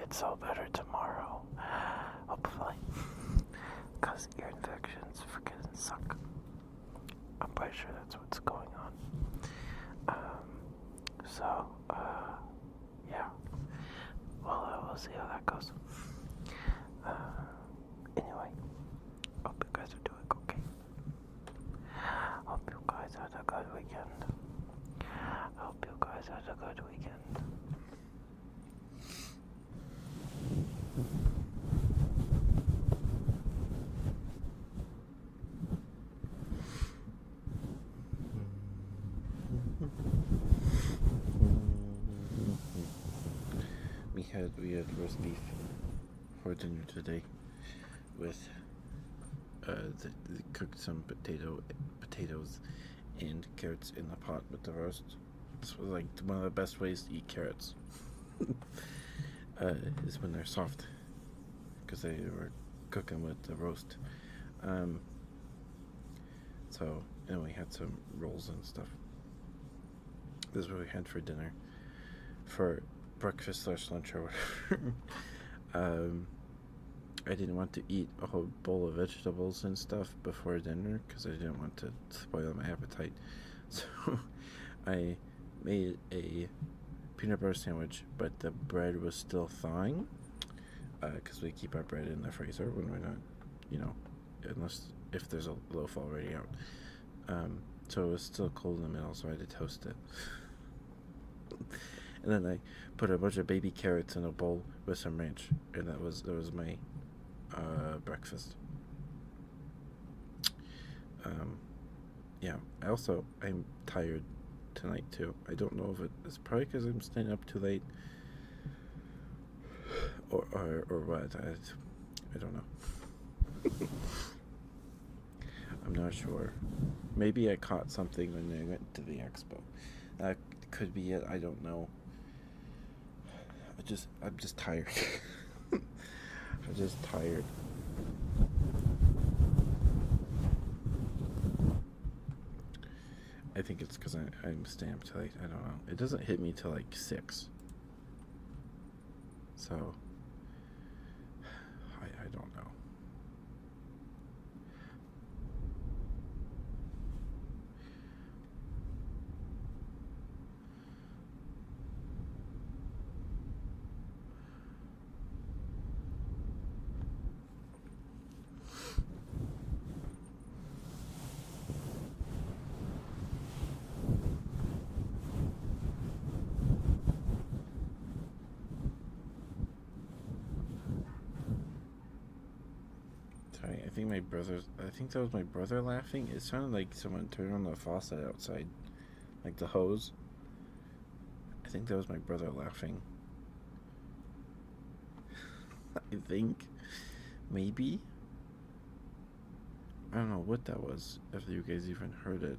gets all better tomorrow. Hopefully. Because ear infections freaking suck. I'm pretty sure that's what's going on. Yeah. Well, we'll see how that goes. Anyway, hope you guys are doing okay. Hope you guys had a good weekend. Hope you guys had a good weekend. We had roast beef for dinner today with cooked some potatoes and carrots in the pot with the roast. This was like one of the best ways to eat carrots. Is when they're soft, because they were cooking with the roast. And we had some rolls and stuff. This is what we had for dinner. For breakfast / lunch or whatever. I didn't want to eat a whole bowl of vegetables and stuff before dinner because I didn't want to spoil my appetite. So I made a peanut butter sandwich, but the bread was still thawing because we keep our bread in the freezer when we're not, unless if there's a loaf already out. So it was still cold in the middle, so I had to toast it. And then I put a bunch of baby carrots in a bowl with some ranch, and that was my breakfast. I'm tired tonight too. I don't know if it's probably because I'm staying up too late, or what. I don't know. I'm not sure. Maybe I caught something when I went to the expo. That could be it. I don't know. I'm just tired. I'm just tired. I think it's because I'm staying up too late. I don't know. It doesn't hit me till like 6. So I don't know. I think that was my brother laughing. It sounded like someone turned on the faucet outside, like the hose. I think that was my brother laughing. I think. Maybe. I don't know what that was, if you guys even heard it.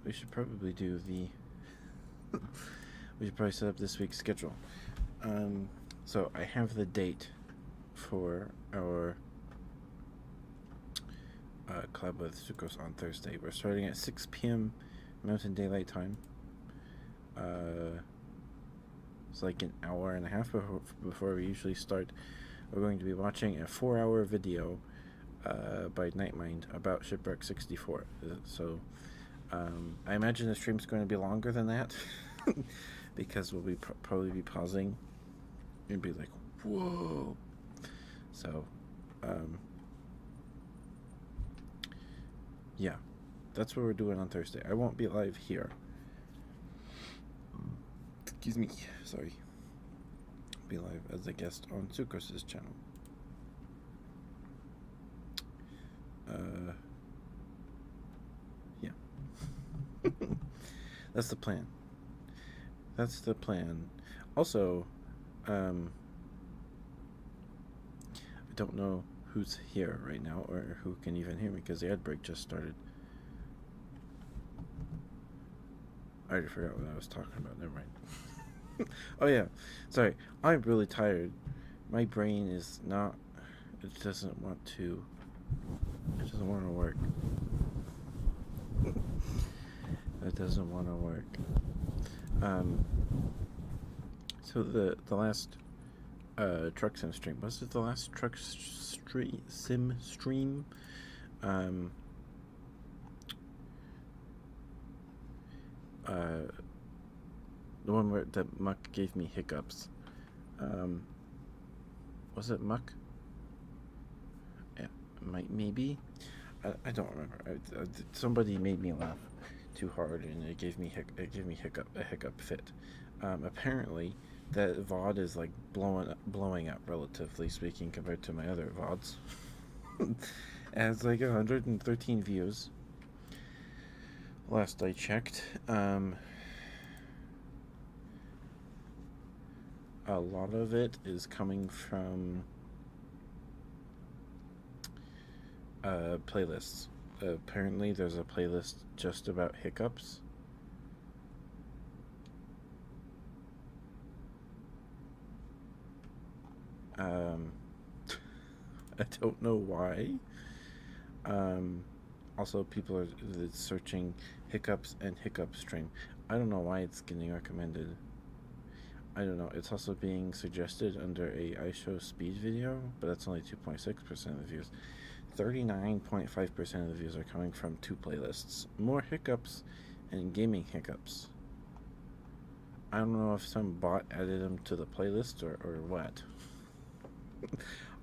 We should probably do we should probably set up this week's schedule. So I have the date for our club with Sucrose on Thursday. We're starting at 6 p.m. Mountain Daylight Time. It's like an hour and a half before we usually start. We're going to be watching a 4-hour video by Nightmind about Shipwreck 64. So I imagine the stream's going to be longer than that because we'll be probably be pausing and be like, whoa. So yeah, That's what we're doing on Thursday. I won't be live here. Excuse me. Sorry. I'll be live as a guest on Sucros's channel. Yeah. That's the plan. That's the plan. Also, I don't know who's here right now or who can even hear me because the ad break just started. I already forgot what I was talking about. Never mind. Oh yeah, sorry. I'm really tired. My brain is not. It doesn't want to. It doesn't want to work. It doesn't want to work. So the last truck sim stream, was it the last truck sim stream? The one where that Muck gave me hiccups. Was it Muck? Yeah, maybe. I don't remember. Somebody made me laugh too hard, and it gave me a hiccup fit. Apparently, that VOD is like blowing up, relatively speaking, compared to my other VODs. It has like 113 views. Last I checked. A lot of it is coming from playlists. Apparently, there's a playlist just about hiccups. I don't know why. Also, people are searching hiccups and hiccup stream. I don't know why it's getting recommended. I don't know. It's also being suggested under a iShowSpeed video, but that's only 2.6% of the views. 39.5% of the views are coming from two playlists. More hiccups and gaming hiccups. I don't know if some bot added them to the playlist or what.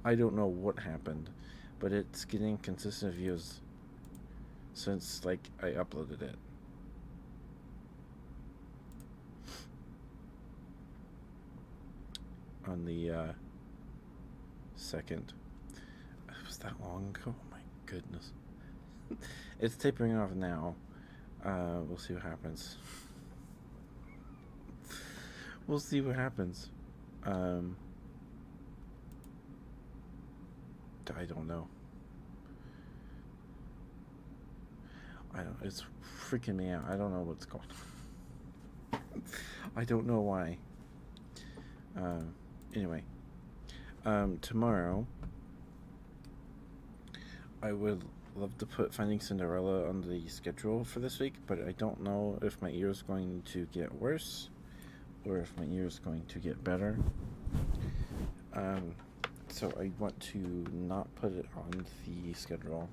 I don't know what happened, but it's getting consistent views since, like, I uploaded it. On the 2nd. Was that long ago? Oh my goodness. It's tapering off now. We'll see what happens. We'll see what happens. I don't know. It's freaking me out. I don't know what's going on. I don't know why. Anyway, tomorrow I would love to put Finding Cinderella on the schedule for this week, but I don't know if my ear is going to get worse or if my ear is going to get better. So I want to not put it on the schedule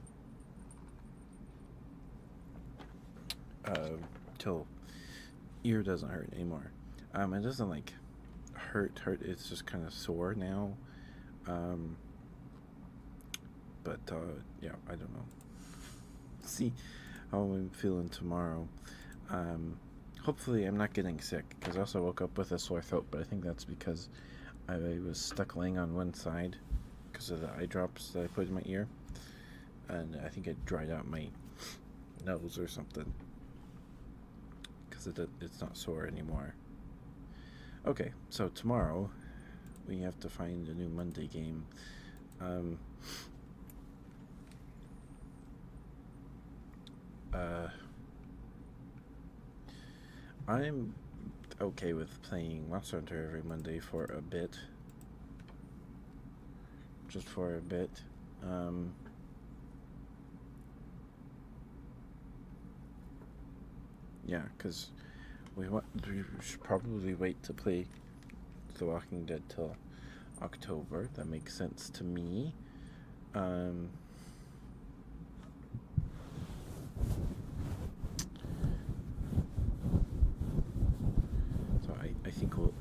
till ear doesn't hurt anymore. It doesn't like hurt. It's just kind of sore now. But yeah, I don't know. See how I'm feeling tomorrow. Hopefully I'm not getting sick, because I also woke up with a sore throat, but I think that's because I was stuck laying on one side because of the eye drops that I put in my ear, and I think it dried out my nose or something, because it's not sore anymore. Okay, so tomorrow we have to find a new Monday game. I'm okay with playing Monster Hunter every Monday for a bit. Just for a bit. Yeah, because we should probably wait to play The Walking Dead till October. That makes sense to me. So I think we'll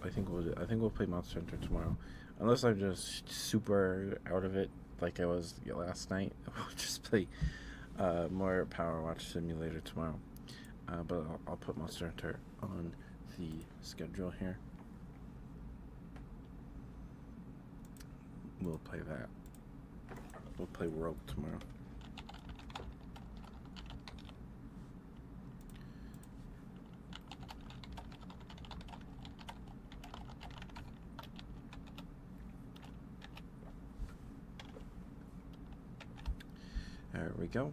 play Monster Hunter tomorrow, unless I'm just super out of it like I was last night. We'll just play more Power Watch Simulator tomorrow. But I'll put Monster Hunter on the schedule here. We'll play that. We'll play World tomorrow. There we go.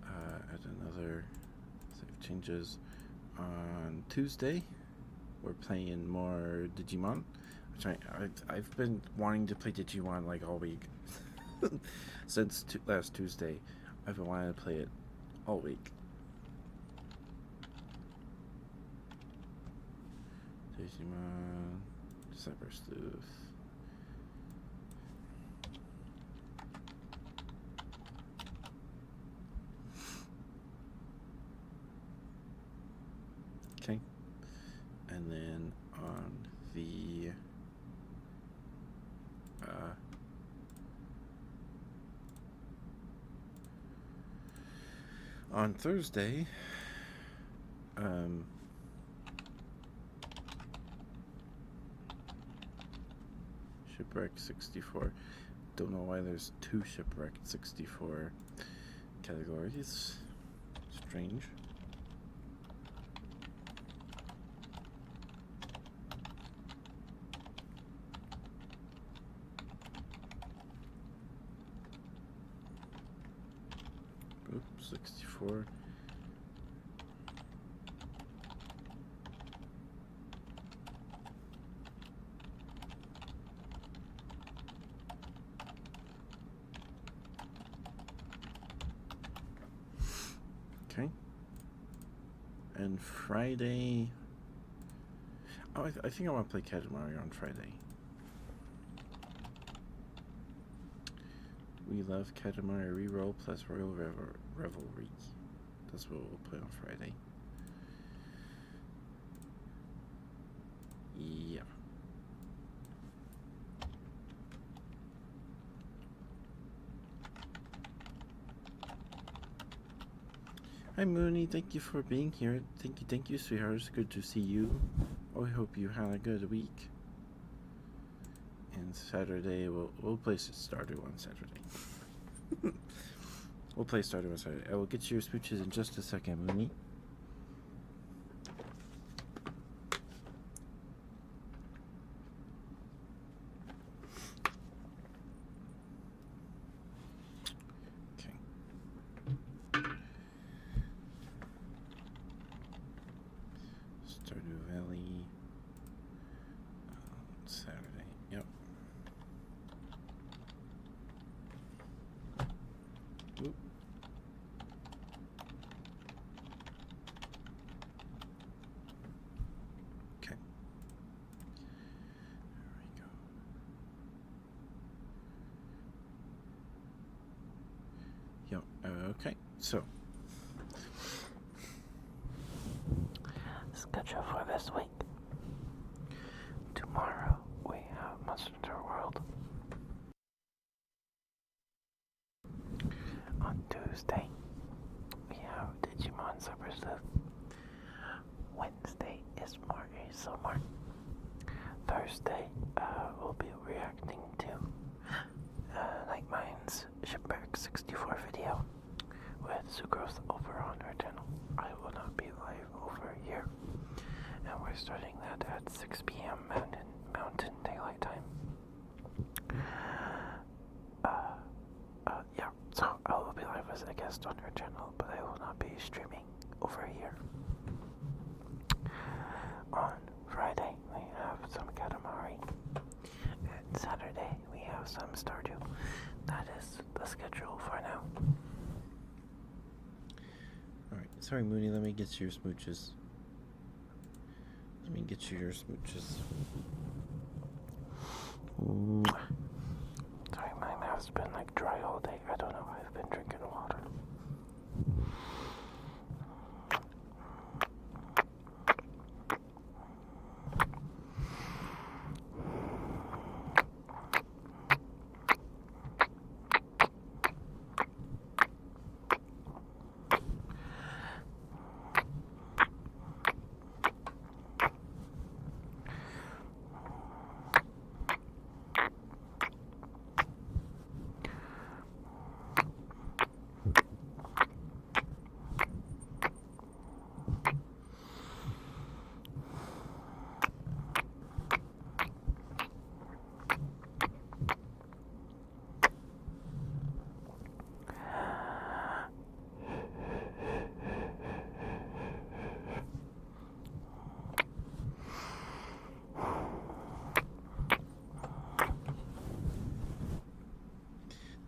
Add another save changes. On Tuesday, we're playing more Digimon. Which I've been wanting to play Digimon like all week. Since last Tuesday, I've been wanting to play it all week. Digimon, Cyber Sleuth. Okay. And then on the on Thursday, Shipwreck 64. Don't know why there's two Shipwreck 64 categories. Strange. Oops, 64. Okay. And Friday. Oh, I think I want to play Katamari on Friday. We love Katamari Reroll plus Royal Revelry. That's what we'll play on Friday. Yeah. Hi Mooney, thank you for being here. Thank you, sweetheart. It's good to see you. I hope you had a good week. And Saturday, we'll play Stardew on Saturday. We'll play Stardew on Saturday. I will get you your smooches in just a second, Mooney. Okay, so schedule for this week. Tomorrow we have Monster Hunter World. On Tuesday we have Digimon Cyber Sleuth. Wednesday is more ASMR. Thursday we'll be reacting to Nightmine's Shipwreck 64 video with Sucrose over on her channel. I will not be live over here. And we're starting that at 6 p.m. Mountain Daylight Time. Yeah, so I will be live as a guest on her channel, but I will not be streaming over here. On Friday, we have some Katamari. And Saturday, we have some Stardew. That is the schedule for now. Alright, sorry Mooney, let me get you your smooches. Let me get you your smooches. Sorry, my mouth's been like dry all day. I don't know, I've been drinking water.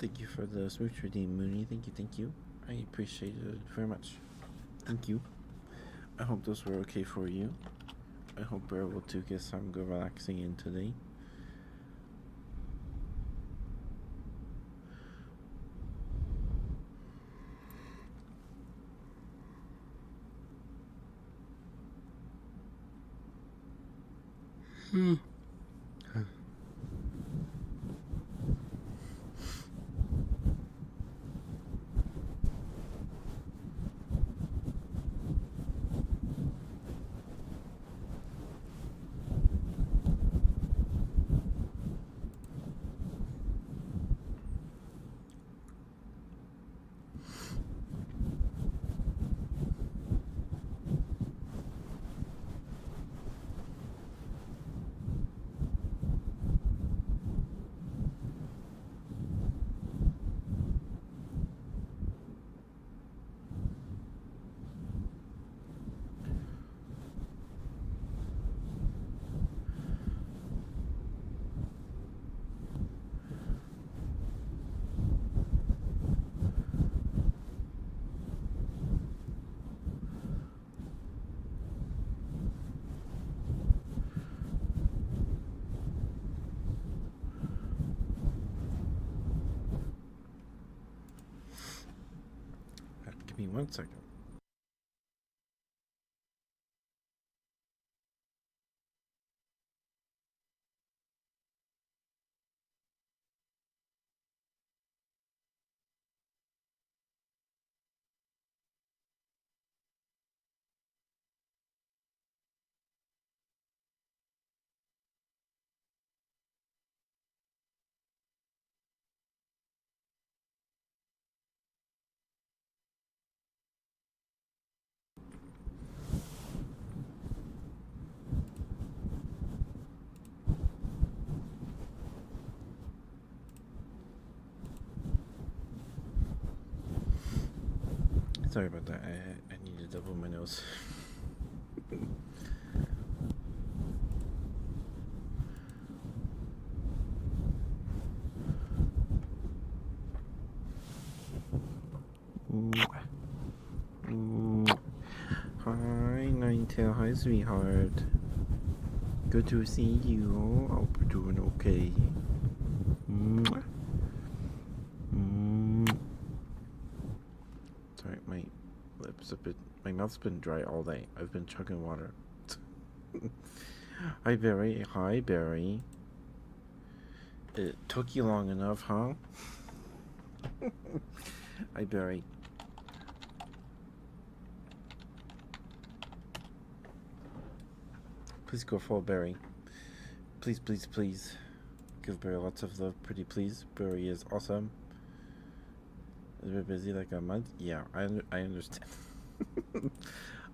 Thank you for the smooch redeem, Mooney. Thank you. I appreciate it very much. Thank you. I hope those were okay for you. I hope we're able to get some good relaxing in today. Give me 1 second. Sorry about that. I need to double my nose. Hi, Ninetail. Hi, sweetheart. Good to see you. Hope you're doing okay. Sorry, my mouth's been dry all day. I've been chugging water. Hi, Barry. Hi, Barry. It took you long enough, huh? Hi, Barry. Please go follow Barry. Please, please, please. Give Barry lots of love, pretty please. Barry is awesome. Is very busy like a month? Yeah, I understand.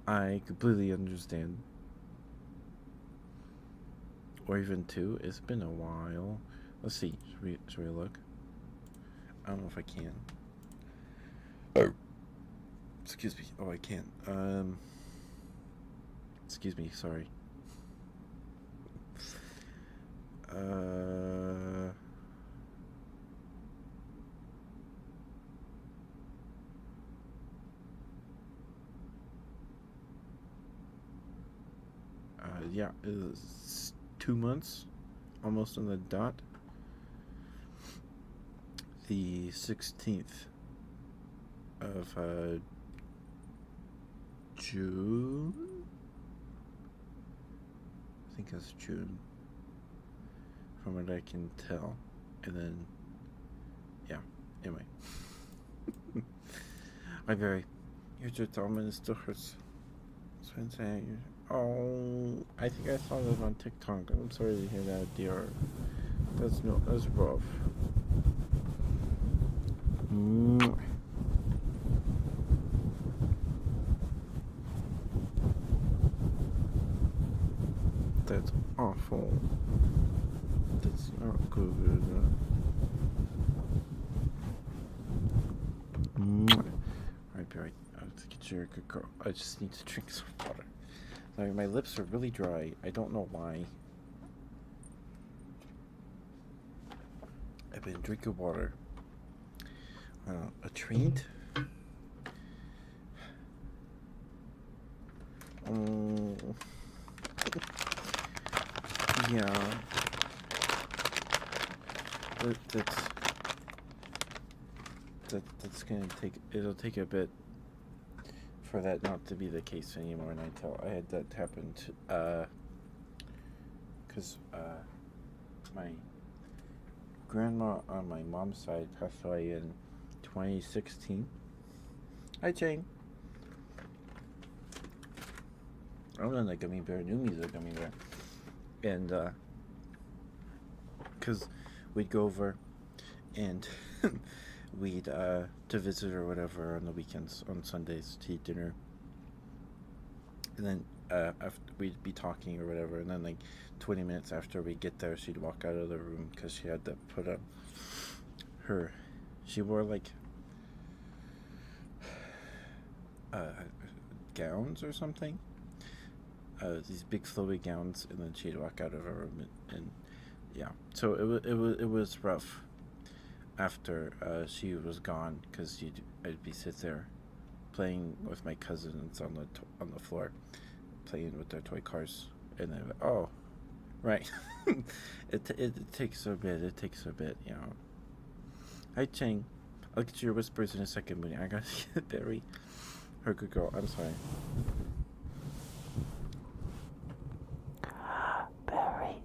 I completely understand. Or even 2. It's been a while. Let's see. Should we look? I don't know if I can. Oh. Excuse me. Oh, I can. Excuse me. Sorry. Yeah, it's 2 months, almost on the dot. The 16th of June. I think it's June, from what I can tell. And then, yeah. Anyway, I very. Your abdomen still hurts. So I'm saying, oh, I think I saw that on TikTok. I'm sorry to hear that, dear. That's rough. That's awful. That's not good. Alright, Barry. Let's get you a good girl. I just need to drink some water. Sorry, my lips are really dry. I don't know why. I've been drinking water. a treat. Yeah. That's gonna take. It'll take a bit for that not to be the case anymore. And I had that happen to, because my grandma on my mom's side passed away in 2016. Hi, Jane. I'm on the gummy bear, new music gummy bear, and because we'd go over and we'd to visit or whatever on the weekends, on Sundays to eat dinner, and then after we'd be talking or whatever, and then like 20 minutes after we get there, she'd walk out of the room because she had to put up her. She wore like gowns or something. These big flowy gowns, and then she'd walk out of her room, and yeah. So it was rough after she was gone, because I'd be sit there playing with my cousins on the floor, playing with their toy cars, and then oh, right. it takes a bit. It takes a bit, you know. Hi, Chang. I'll get your whispers in a second, but I gotta get Barry. Her good girl. I'm sorry. Barry.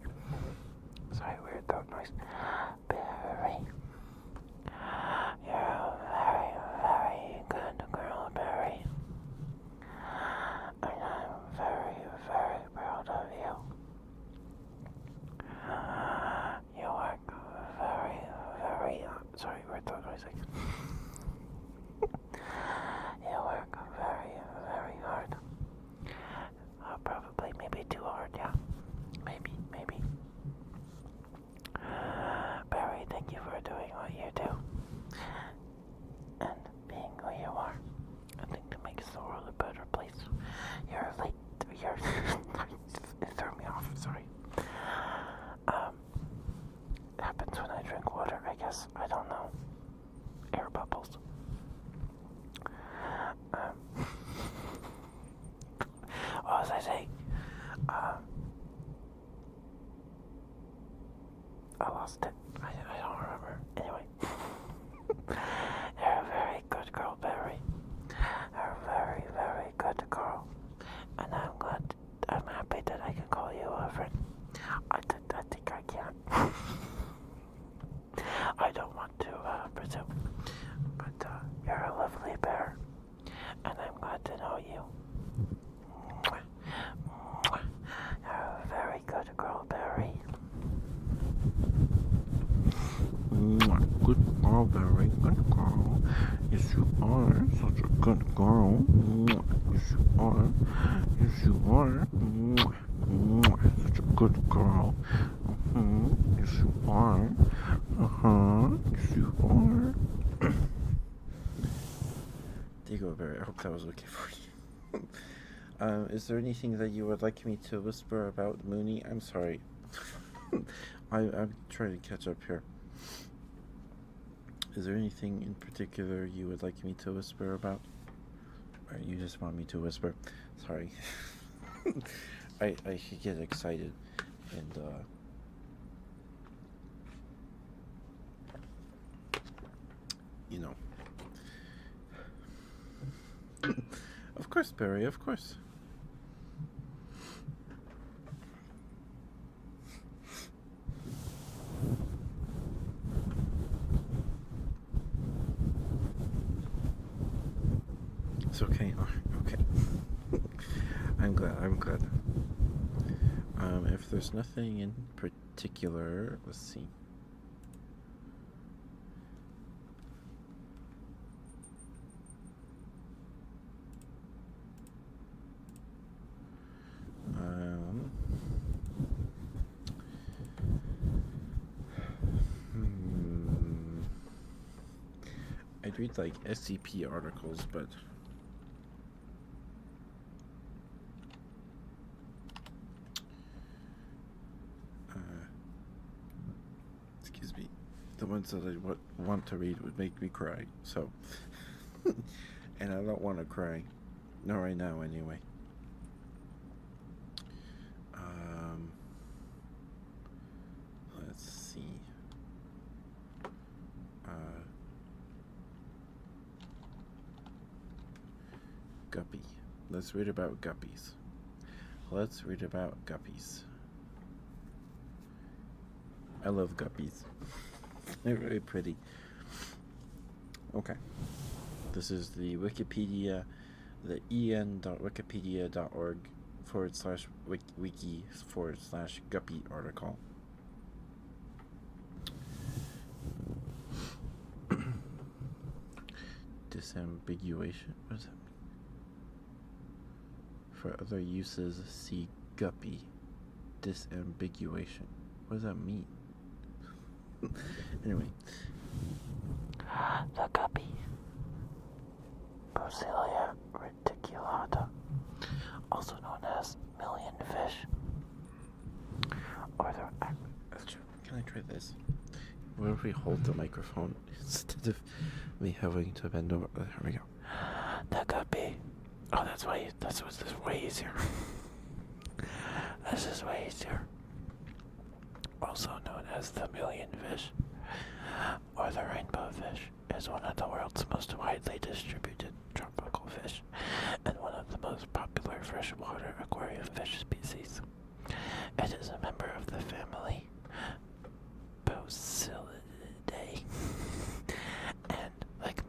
Sorry, weird throat noise. Barry. You're a very, very good girl, Barry. And I'm very, very proud of you. You work very, very sorry, weird throat noise. You work very, very hard. Probably, maybe too hard, yeah. Maybe. Barry, thank you for doing what you do. And being who you are. I think that makes the world a better place. You're late. It threw me off, sorry. Happens when I drink water, I guess. I don't know. Air bubbles. What was I saying? I lost it. I don't remember. Anyway. You're a very good girl, Barry. You're a very, very good girl. And I'm happy that I can call you a friend. I think I can. I don't want to presume. But you're a lovely bear. And I'm glad to know you. You're a very good girl, Barry. Good girl, Barry. Good girl. Yes, you are such a good girl. Yes, you are. Yes, you are. Such a good girl. Yes, you are. Yes, you are. There you go, Barry. I hope that was okay for you. Is there anything that you would like me to whisper about Mooney? I'm sorry. I'm trying to catch up here. Is there anything in particular you would like me to whisper about? Or you just want me to whisper? Sorry. I get excited, and you know. Of course, Barry, of course. It's okay. Okay. I'm glad. If there's nothing in particular, let's see. I'd read like SCP articles, but excuse me, the the ones that I want to read would make me cry. So, and I don't want to cry. Not right now, anyway. Let's see. Guppy. Let's read about guppies. Let's read about guppies. I love guppies. They're very pretty. Okay. This is the Wikipedia, the en.wikipedia.org/wiki/guppy article. Disambiguation. What does that mean? For other uses, see guppy. Disambiguation. What does that mean? Anyway. The guppy. Brasilia reticulata, also known as millionfish. Or the... Can I try this? What if we hold the microphone instead of me having to bend over? There we go. The guppy. Oh, this is way easier. This is way easier. Also known as the millionfish, or the rainbow fish, is one of the world's most widely distributed tropical fish, and one of the most popular freshwater aquarium fish species. It is a member of the family Posilidae, and like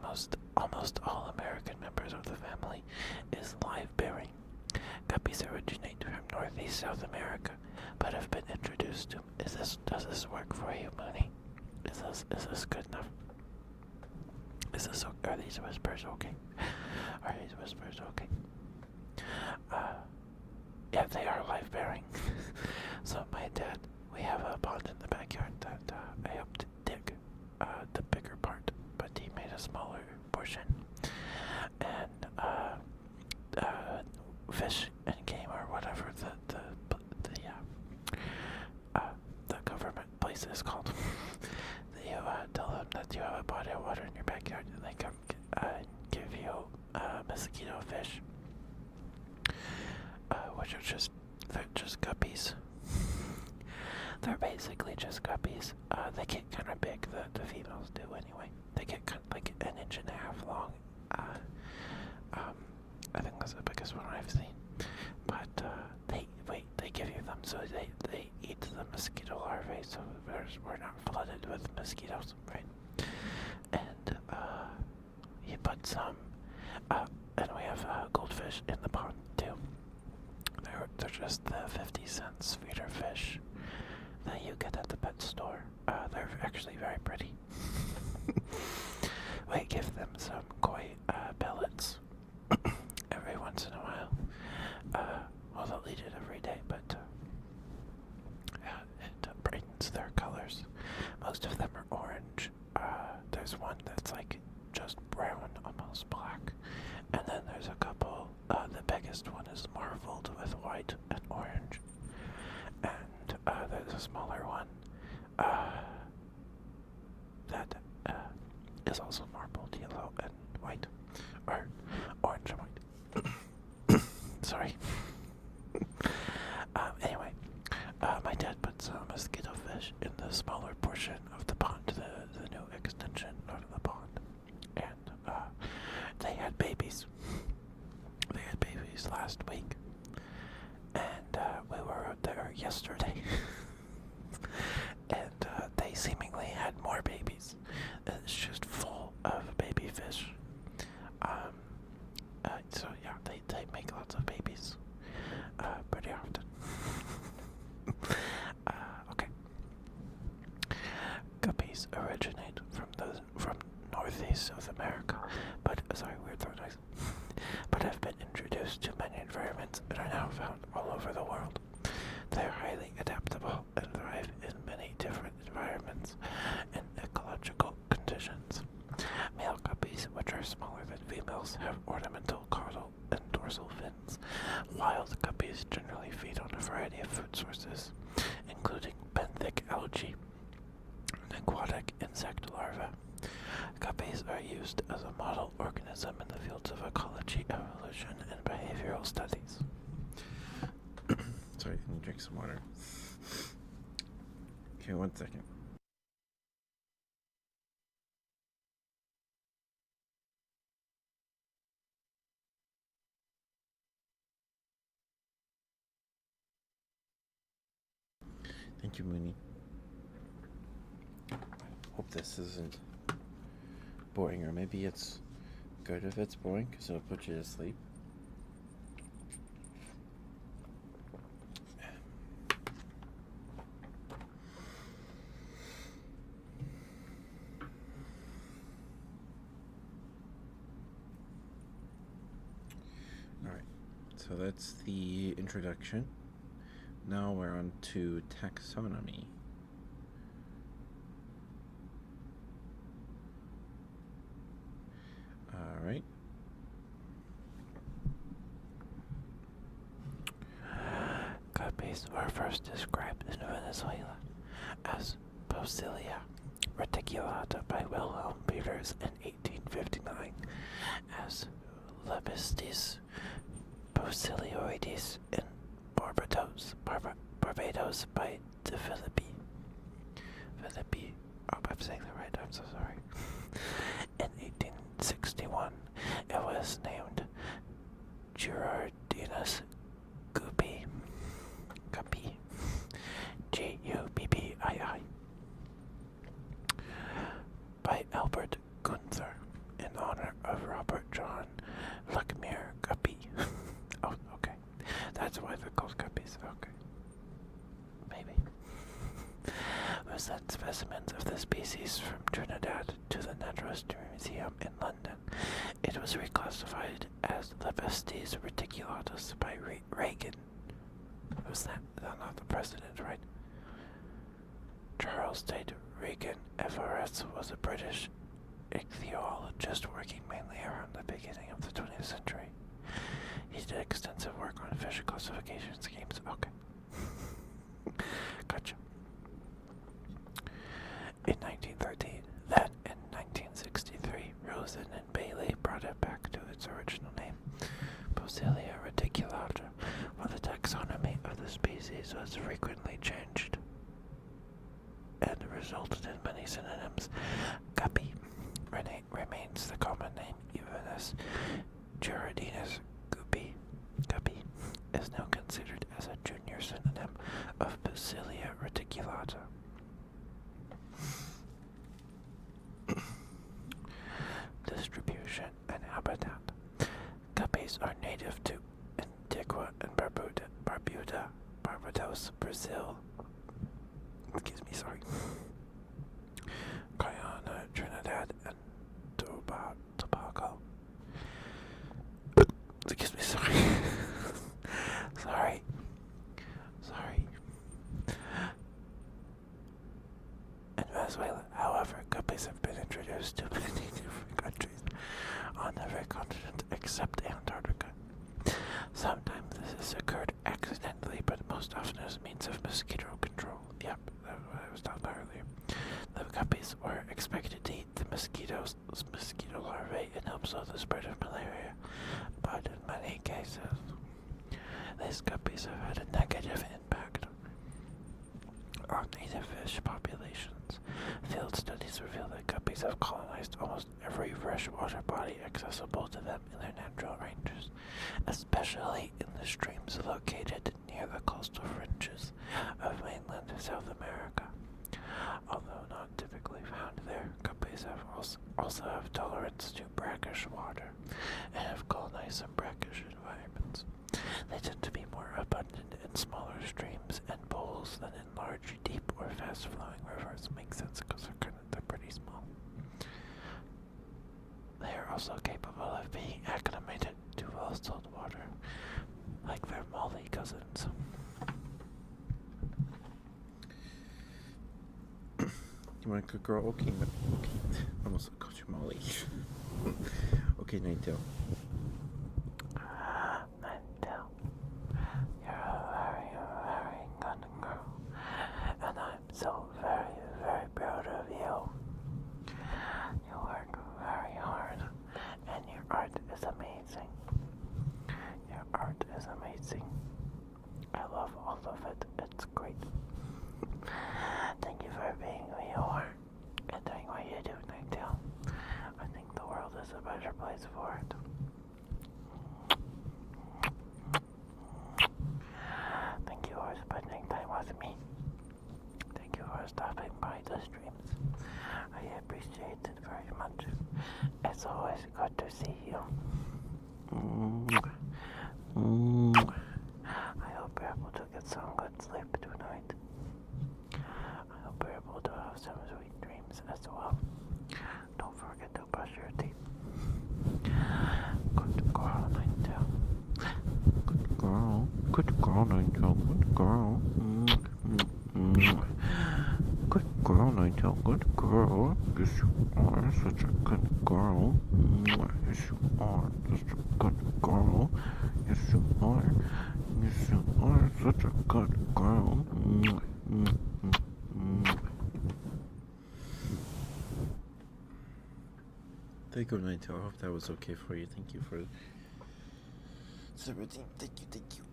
almost all American members of the family, is live-bearing. Guppies originate from Northeast South America, but have been introduced to... Does this work for you, Mooney? Is this good enough? Are these whispers okay? Are these whispers okay? Yeah, they are live-bearing. So my dad, we have a pond in the backyard that I helped dig the bigger part, but he made a smaller portion. And fish and game or whatever the government place is called. You tell them that you have a body of water in your backyard, and they come give you mosquito fish, which are they're just guppies. They're basically just guppies. They get kind of big. The females do anyway. They get kind of like an inch and a half long. I think that's the biggest one I've seen. But they give you them, so they eat the mosquito larvae, so we're not flooded with mosquitoes, right? And you put some, and we have goldfish in the pond too. They're just the 50-cent feeder fish that you get at the pet store. They're actually very pretty. We give them some koi pellets every once in a while. Well, they'll eat it every day, but it brightens their colors. Most of them are orange. There's one that's like just brown, almost black. And then there's a couple, the biggest one is marbled with white and orange. And there's a smaller one that is also marbled yellow and white. Or orange and white. Sorry. Anyway, my dad put some mosquito fish in the smaller portion of the pond, the new extension of the pond. And they had babies. They had babies last week. And we were out there yesterday. And they seemingly had more babies. It's just full of baby fish. So yeah, they make lots of babies pretty often. Okay. Guppies originate from Northeast South America, but but have been introduced to many environments and are now found all over the world. They are highly adaptable and thrive in many different environments and ecological conditions. Male guppies, which are smaller than females, have ornamental caudal and dorsal fins. Wild guppies generally feed on a variety of food sources, including benthic algae and aquatic insect larvae. Guppies are used as a model organism in the fields of ecology, evolution, and behavioral studies. Sorry, can you drink some water? Okay, 1 second. Thank you, Mooney. Hope this isn't boring, or maybe it's good if it's boring, because it'll put you to sleep. Alright, so that's the introduction. Now we're on to taxonomy. Alright. Guppies were first described in Venezuela as Posilia reticulata by Wilhelm Peters in 1859, as Lebistis Posilioides in Barbados by De Philippi. Oh, I'm saying that right, I'm so sorry. In 1861, it was named Girardinus Guppii. Guppii. By Albert Gunther in honor of Robert John Luckmere Guppy. Oh, okay. That's why they're called guppies. Okay. Maybe. We sent specimens of the species from Trinidad to the Natural History Museum in London. It was reclassified as Lebestes reticulatus by Reagan. Who's that? Not the president, right? Charles Tate Reagan, FRS, was a British ichthyologist working mainly around the beginning of the 20th century. He did extensive work on fish classification schemes. Okay. Gotcha. In 1913, then in 1963, Rosen and Bailey brought it back to its original name, Posilia reticulata, while the taxonomy of the species was frequently changed and resulted in many synonyms. Guppy remains the common name, even as Girardinus Guppii is now considered as a junior synonym of Posilia reticulata. Distribution and habitat. Guppies are native to Antigua and Barbuda, Barbados, Brazil. Guyana, Trinidad, and Tobago. Sorry. In Venezuela, however, guppies have been introduced to many different countries on every continent except Antarctica. Sometimes this has occurred accidentally, but most often as a means of mosquito control. Yep, that's what I was talking about earlier. The guppies were expected to eat the mosquito larvae and help slow the spread of malaria, but in many cases, these guppies have had a negative impact on native fish populations. Field studies reveal that guppies have colonized almost every freshwater body accessible to them in their natural ranges, especially in the streams located near the coastal fringes of mainland South America. Although not typically found there, guppies also have tolerance to brackish water and have colonized some brackish environments. They tend to be more abundant in smaller streams and pools than in large, deep, or fast-flowing rivers. Makes sense because they're pretty small. They are also capable of being acclimated to well-salt water, like their molly cousins. You want a good girl? Okay. Almost called you Molly. Okay, Ninetale. Ninetale, you're a very, very good girl, and I'm so very, very proud of you. Good girl, Nigel. Good girl. Good girl, Nigel. Good girl. Yes, you are such a good girl. Yes, you are such a good girl. Yes, you are. Yes, you are such a good girl. Thank you, Nightingale. I hope that was okay for you. Thank you for everything. Thank you.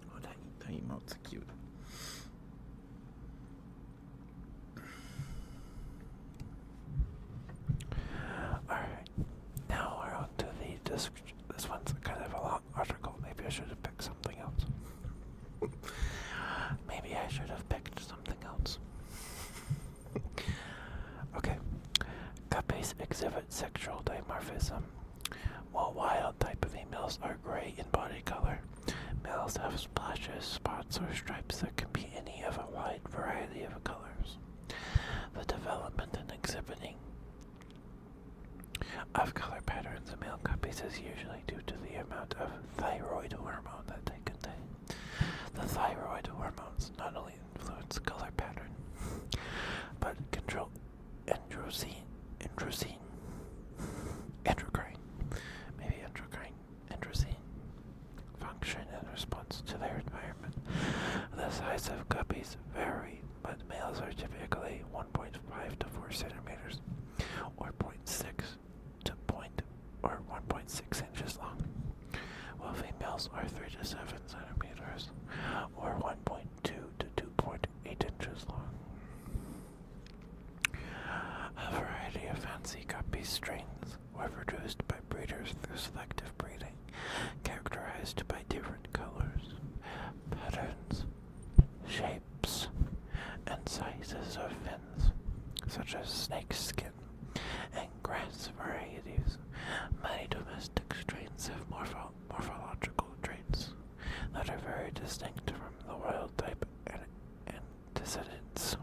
Oh, that emote's cute. Alright, now we're on to the description. This one's kind of a long article. Maybe I should have picked something else. Maybe I should have picked something else. Okay. Guppies exhibit sexual dimorphism. While wild-type females are gray in body color, males have splashes, spots, or stripes that can be any of a wide variety of colors. The development and exhibiting of color patterns in male guppies is usually due to the amount of thyroid hormone that they contain. The thyroid hormones not only influence color pattern, but control endocrine function in response to their environment. The size of guppies vary, but males are typically 1.5 to 4 centimeters, or 1.6 inches long, while females are 3 to 7 centimeters, or 1.2 to 2.8 inches long. A variety of fancy guppy strains were produced by breeders through selective breeding, characterized by different colors, patterns, shapes, and sizes of fins, such as snakeskin and grass varieties. Many domestic strains have morphological traits that are very distinct from the wild type and descendants.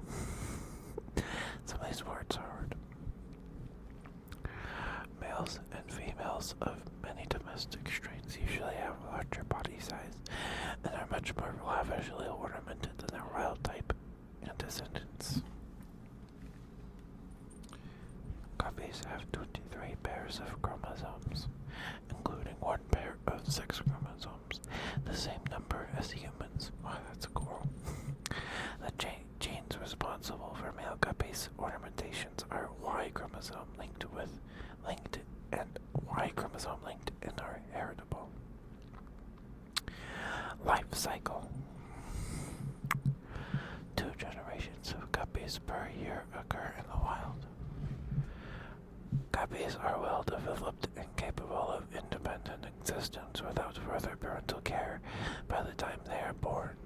Some of these words are hard. Males and females of many domestic strains usually have a larger body size and are much more lavishly ornamented than their wild type and descendants. Guppies have 23 pairs of chromosomes, including 1 pair of sex chromosomes, the same number as humans. Wow, that's cool. The genes responsible for male guppies' ornamentations are Y chromosome linked and Y chromosome linked and are heritable. Life cycle. 2 generations of guppies per year occur in the wild. Guppies are well developed and capable of independent existence without further parental care by the time they are born.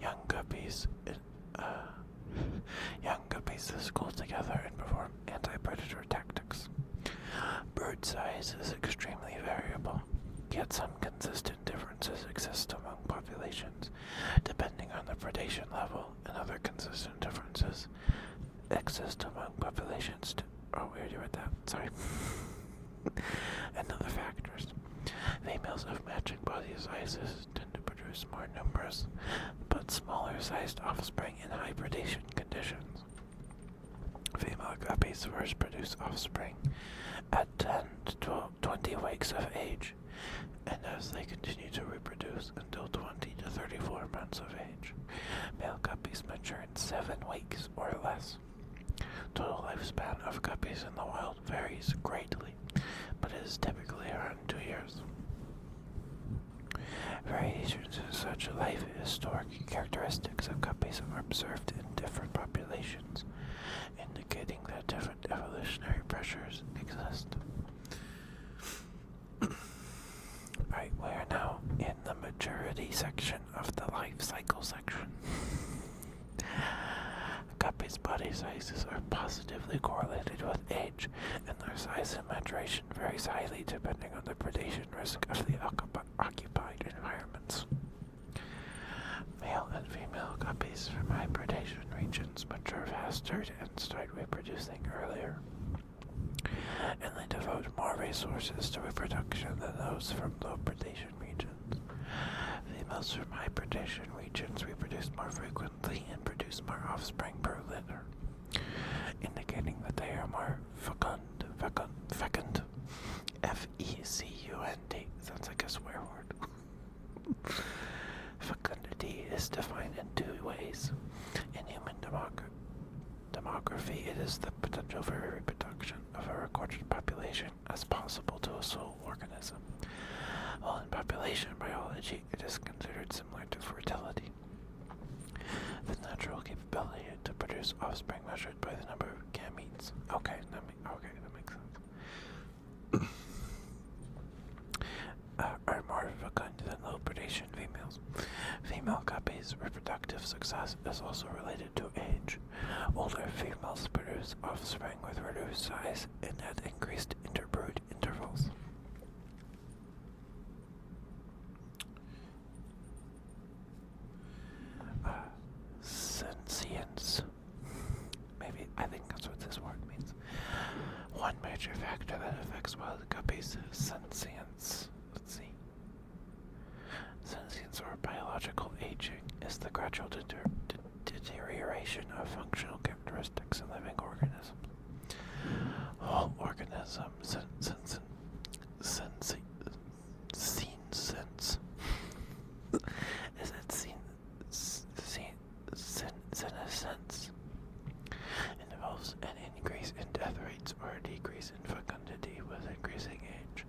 Young guppies school together and perform anti-predator tactics. Bird size is extremely variable, yet some consistent differences exist among populations, depending on the predation level, and other consistent differences exist among populations too. Oh, we already read that. Sorry. And other factors. Females of matching body sizes tend to produce more numerous, but smaller-sized offspring in high predation conditions. Female guppies first produce offspring at 10 to 20 weeks of age, and as they continue to reproduce until 20 to 34 months of age, male guppies mature in 7 weeks or less. Total lifespan of guppies in the wild varies greatly, but is typically around 2 years. Variations in such life historic characteristics of guppies are observed in different populations, indicating that different evolutionary pressures exist. Alright, we are now in the maturity section of the life cycle section. Guppies' body sizes are positively correlated with age, and their size and maturation varies highly depending on the predation risk of the occupied environments. Male and female guppies from high predation regions mature faster and start reproducing earlier. devote more resources to reproduction than those from low predation regions. Females from high predation regions reproduce more frequently and produce more offspring per litter, indicating that they are more fecund. Fecund. Sounds like a swear word. Fecundity is defined in two ways. In human demography, it is the potential for reproduction of a recorded population as possible to a sole organism. While in population biology, it is considered similar to fertility. The natural capability to produce offspring measured by the number of gametes. Okay, that makes sense. Are more fecund than low predation females. Female guppies' reproductive success is also related to age. Older females produce offspring with reduced size and at increased interbrood intervals. Sentience. Maybe, I think that's what this word means. One major factor that affects wild guppies' sentience. Let's see. Sentience or biological aging is the gradual deterioration of functional characteristics in living organisms. All organisms senescence involves an increase in death rates or a decrease in fecundity with increasing age,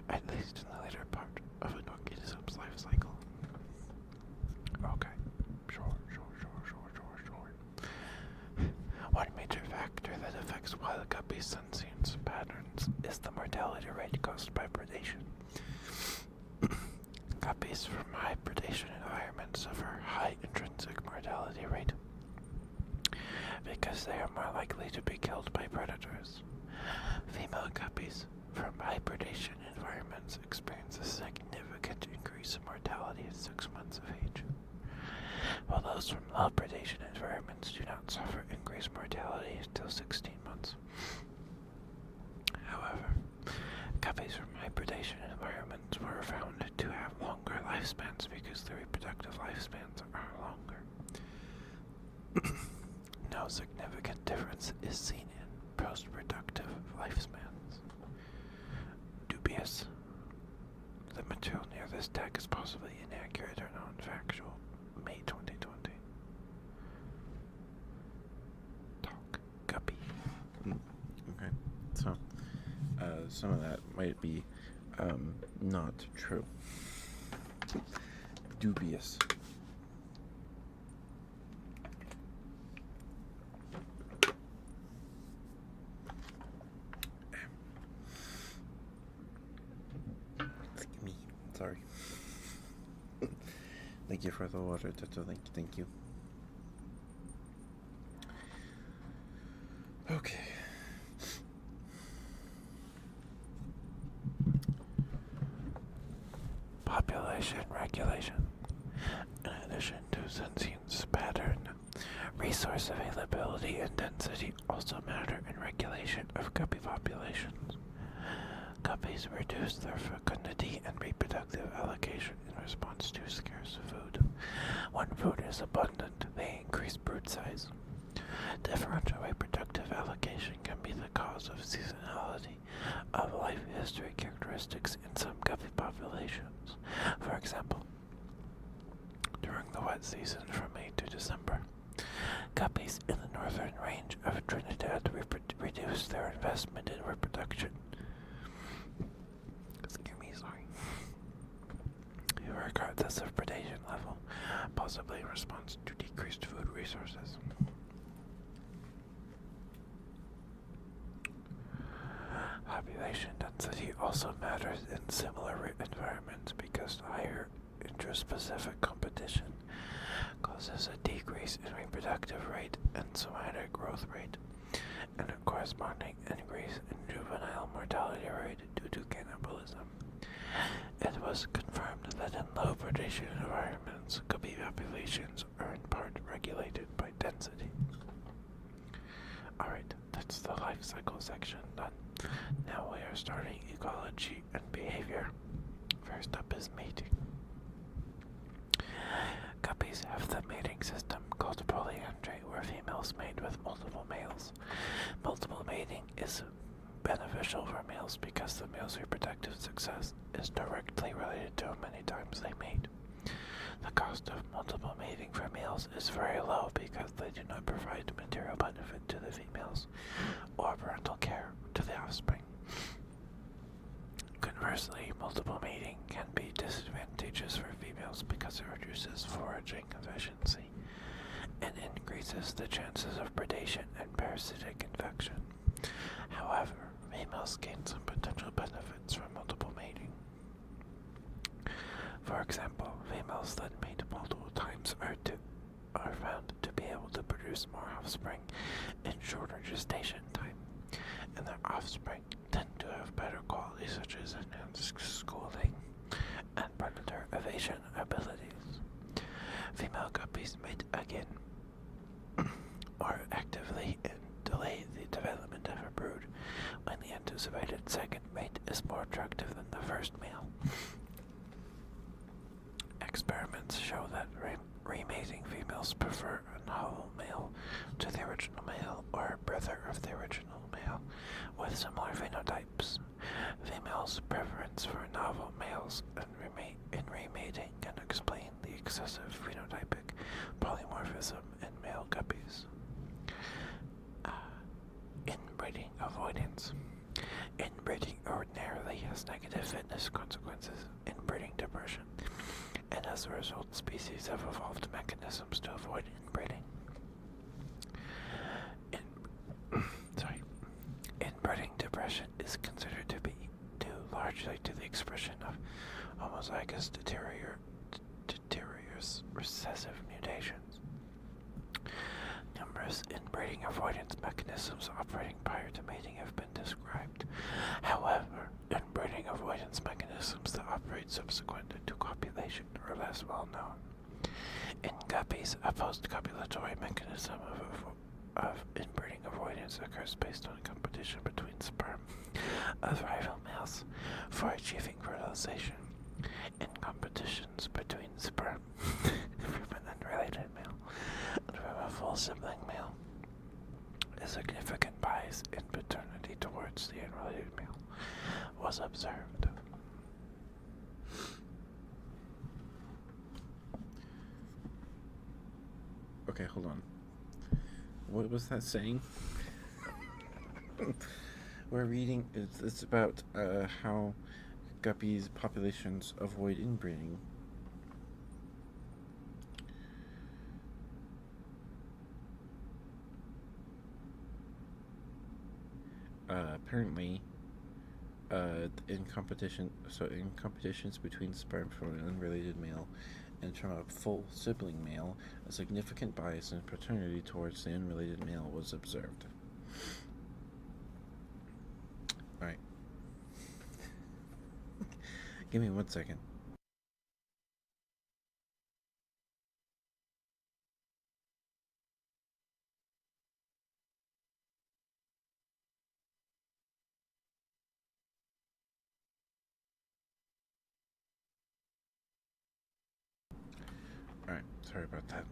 at least in the later part of an organism's life cycle. Okay, sure. One major factor that affects wild guppy sentience patterns is the mortality rate caused by predation. Guppies from high predation environments suffer high intrinsic mortality rate because they are more likely to be killed by predators. Female guppies from high predation environments experience a significant increase in mortality at 6 months of age, while those from low predation environments do not suffer increased mortality until 16 months. However, guppies from high predation environments were found to have longer lifespans because their reproductive lifespans are longer. No significant difference is seen in post-reproductive lifespans. Dubious. The material near this tag is possibly inaccurate or non-factual. May 2020. Talk. Guppy. Okay. So, some of that might be not true. Dubious. Sorry. Thank you for the water, Toto. Thank you. Okay. Population regulation. In addition to sentience pattern, resource availability and density also matter in regulation of guppy populations. Guppies reduce their fecundity and reproductive allocation in response to scarce food. When food is abundant, they increase brood size. Differential reproductive allocation can be the cause of seasonality of life history characteristics in some guppy populations. For example, during the wet season from May to December, guppies in the northern range of Trinidad reduce their investment in reproduction. Regardless of predation level, possibly in response to decreased food resources. Population density also matters in similar environments because higher intraspecific competition causes a decrease in reproductive rate and somatic growth rate, and a corresponding increase in juvenile mortality rate due to cannibalism. It was confirmed that in low predation environments, guppy populations are in part regulated by density. Alright, that's the life cycle section done. Now we are starting ecology and behavior. First up is mating. Guppies have the mating system called polyandry, where females mate with multiple males. Multiple mating is beneficial for males because the male's reproductive success is directly related to how many times they mate. The cost of multiple mating for males is very low because they do not provide material benefit to the females or parental care to the offspring. Conversely, multiple mating can be disadvantageous for females because it reduces foraging efficiency and increases the chances of predation and parasitic infection. However, females gain some potential benefits from multiple mating. For example, females that mate multiple times are found to be able to produce more offspring in shorter gestation time, and their offspring tend to have better qualities such as enhanced schooling and predator evasion abilities. Female guppies mate again or actively delay the development of a brood when the anticipated second mate is more attractive than the first male. Experiments show that remating females prefer a novel male to the original male or a brother of the original male with similar phenotypes. Females' preference for novel males in remating can explain the excessive phenotypic polymorphism in male guppies. Inbreeding avoidance. Inbreeding ordinarily has negative fitness consequences, inbreeding depression, and as a result, species have evolved mechanisms to avoid inbreeding. Inbreeding depression is considered to be due largely to the expression of homozygous deteriorous recessive mutations. Numerous inbreeding avoidance mechanisms operating prior to mating have been described. However, inbreeding avoidance mechanisms that operate subsequent to copulation are less well known. In guppies, a post-copulatory mechanism of inbreeding avoidance occurs based on competition between sperm of rival males for achieving fertilization. In competitions between sperm from an unrelated male and from a full sibling male, a significant bias in paternity towards the unrelated male was observed. Okay, hold on. What was that saying? We're reading, it's about how guppies' populations avoid inbreeding. Apparently, in competitions between sperm from an unrelated male and from a full sibling male, a significant bias in paternity towards the unrelated male was observed. Alright. Give me 1 second. Alright, sorry about that.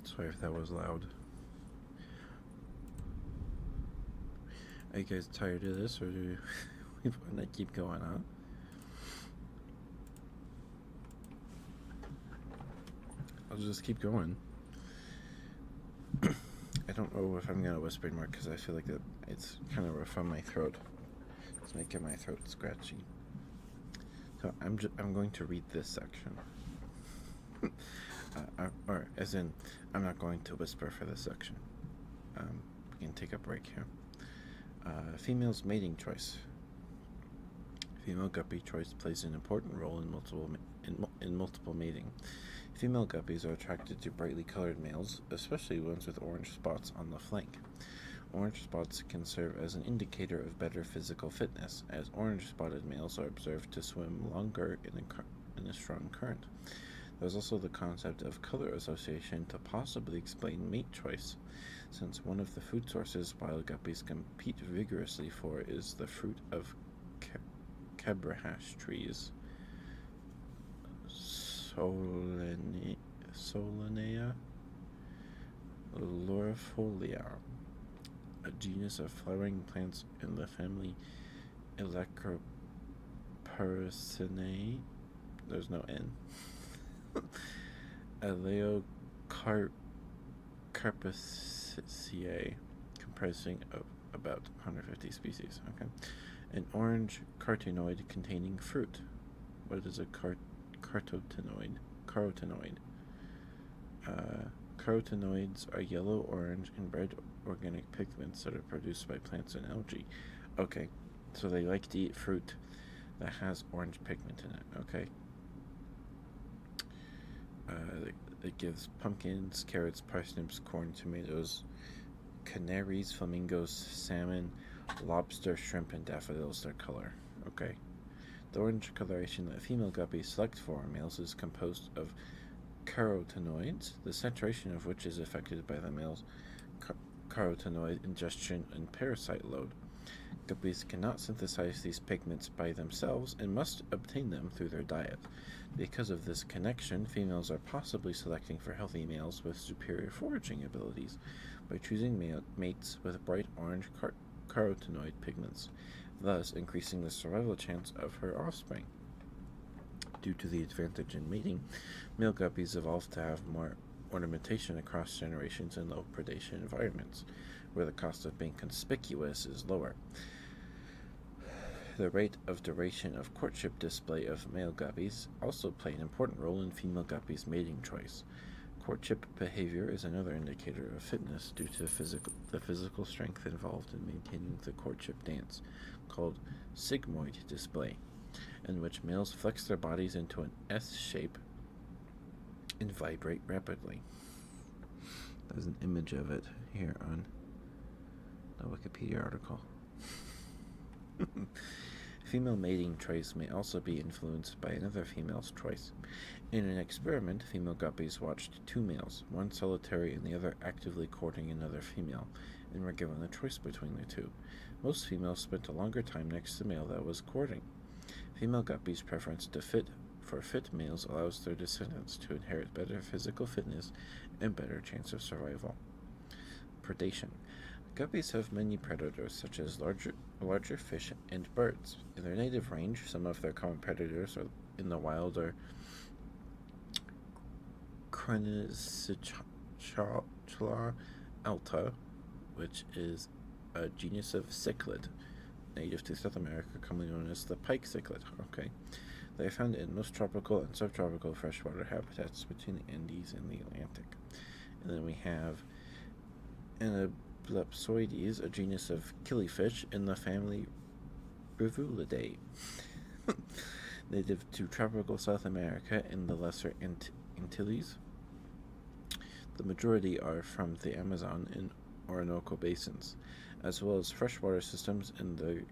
Sorry if that was loud. Are you guys tired of this, or do we want to keep going on? I'll just keep going. I don't know if I'm gonna whisper more because I feel like that it's kind of rough on my throat. It's making my throat scratchy. So I'm going to read this section. Or as in, I'm not going to whisper for this section. We can take a break here. Female's mating choice. Female guppy choice plays an important role in multiple mating. Female guppies are attracted to brightly colored males, especially ones with orange spots on the flank. orange spots can serve as an indicator of better physical fitness, as orange-spotted males are observed to swim longer in a strong current. There's also the concept of color association to possibly explain mate choice, since one of the food sources wild guppies compete vigorously for is the fruit of cabrahash trees. Solanea laurifolia, a genus of flowering plants in the family Elacoparacinae. There's no N. Aleocarpaceae, comprising of about 150 species. Okay, an orange carotenoid containing fruit. What is a carotenoid? Carotenoids are yellow, orange, and red organic pigments that are produced by plants and algae. Okay, so they like to eat fruit that has orange pigment in it. Okay. It gives pumpkins, carrots, parsnips, corn, tomatoes, canaries, flamingos, salmon, lobster, shrimp, and daffodils their color. Okay. The orange coloration that female guppies select for males is composed of carotenoids, the saturation of which is affected by the male's carotenoid ingestion and parasite load. Guppies cannot synthesize these pigments by themselves and must obtain them through their diet. Because of this connection, females are possibly selecting for healthy males with superior foraging abilities by choosing mates with bright orange carotenoid pigments, thus increasing the survival chance of her offspring. Due to the advantage in mating, male guppies evolved to have more ornamentation across generations in low predation environments, where the cost of being conspicuous is lower. The rate of duration of courtship display of male guppies also play an important role in female guppies' mating choice. Courtship behavior is another indicator of fitness due to the physical strength involved in maintaining the courtship dance, called sigmoid display, in which males flex their bodies into an S shape and vibrate rapidly. There's an image of it here on the Wikipedia article. Female mating choice may also be influenced by another female's choice. In an experiment, female guppies watched two males, one solitary and the other actively courting another female, and were given a choice between the two. Most females spent a longer time next to the male that was courting. Female guppies' preference for fit males allows their descendants to inherit better physical fitness and better chance of survival. Predation. Guppies have many predators, such as larger fish and birds. In their native range, some of their common predators in the wild are Crenizichala alta, which is a genus of cichlid, native to South America, commonly known as the pike cichlid. Okay. They are found in most tropical and subtropical freshwater habitats between the Andes and the Atlantic. And then we have Anablepsoides, a genus of killifish in the family Rivulidae, native to tropical South America and the Lesser Antilles. The majority are from the Amazon and Orinoco basins, as well as freshwater systems in the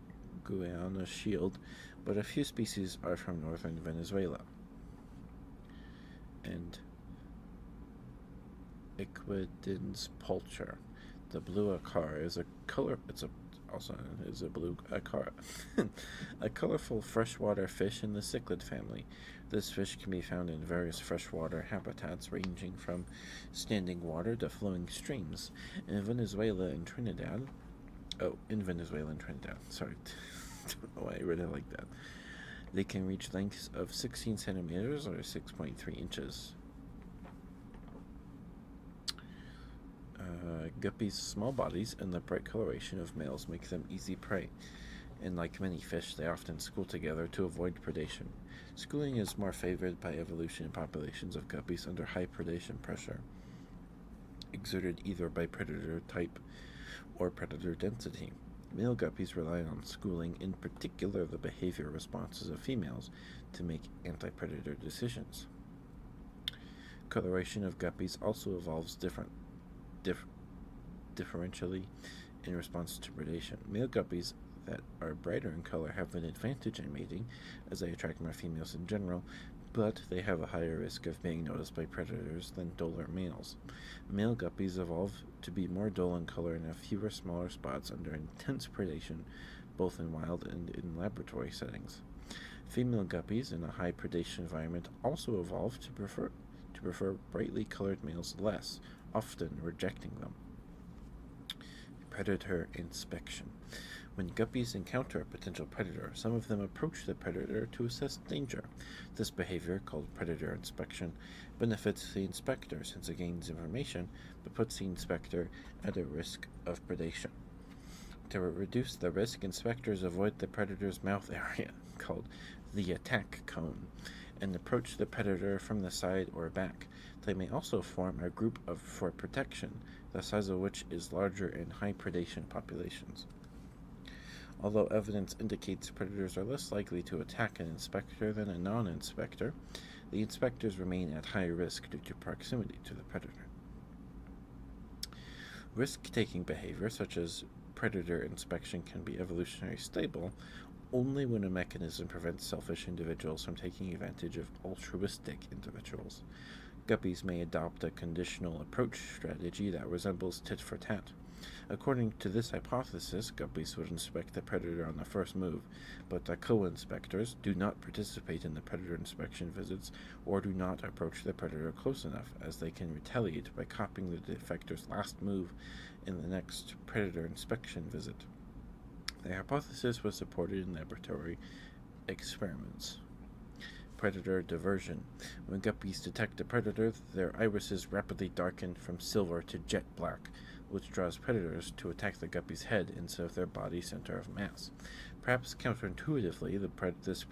Guiana Shield, but a few species are from northern Venezuela. And Equidens pulcher. The blue acar is a colorful freshwater fish in the cichlid family. This fish can be found in various freshwater habitats ranging from standing water to flowing streams. In Venezuela and Trinidad. Sorry. Don't know why I read it like that. They can reach lengths of 16 centimeters or 6.3 inches. Guppies' small bodies and the bright coloration of males make them easy prey, and like many fish, they often school together to avoid predation. Schooling is more favored by evolution in populations of guppies under high predation pressure, exerted either by predator type or predator density. Male guppies rely on schooling, in particular the behavior responses of females, to make anti-predator decisions. Coloration of guppies also evolves differentially in response to predation. Male guppies that are brighter in color have an advantage in mating, as they attract more females in general, but they have a higher risk of being noticed by predators than duller males. Male guppies evolve to be more dull in color and have fewer smaller spots under intense predation, both in wild and in laboratory settings. Female guppies in a high predation environment also evolve to prefer brightly colored males less, often rejecting them. Predator inspection. When guppies encounter a potential predator, some of them approach the predator to assess danger. This behavior, called predator inspection, benefits the inspector since it gains information, but puts the inspector at a risk of predation. To reduce the risk, inspectors avoid the predator's mouth area, called the attack cone, and approach the predator from the side or back. They may also form a group for protection, the size of which is larger in high predation populations. Although evidence indicates predators are less likely to attack an inspector than a non-inspector, the inspectors remain at high risk due to proximity to the predator. Risk-taking behavior, such as predator inspection, can be evolutionarily stable only when a mechanism prevents selfish individuals from taking advantage of altruistic individuals. Guppies may adopt a conditional approach strategy that resembles tit for tat. According to this hypothesis, guppies would inspect the predator on the first move, but the co-inspectors do not participate in the predator inspection visits or do not approach the predator close enough, as they can retaliate by copying the defector's last move in the next predator inspection visit. The hypothesis was supported in laboratory experiments. Predator diversion. When guppies detect a predator, their irises rapidly darken from silver to jet black, which draws predators to attack the guppy's head instead of their body center of mass. Perhaps counterintuitively, this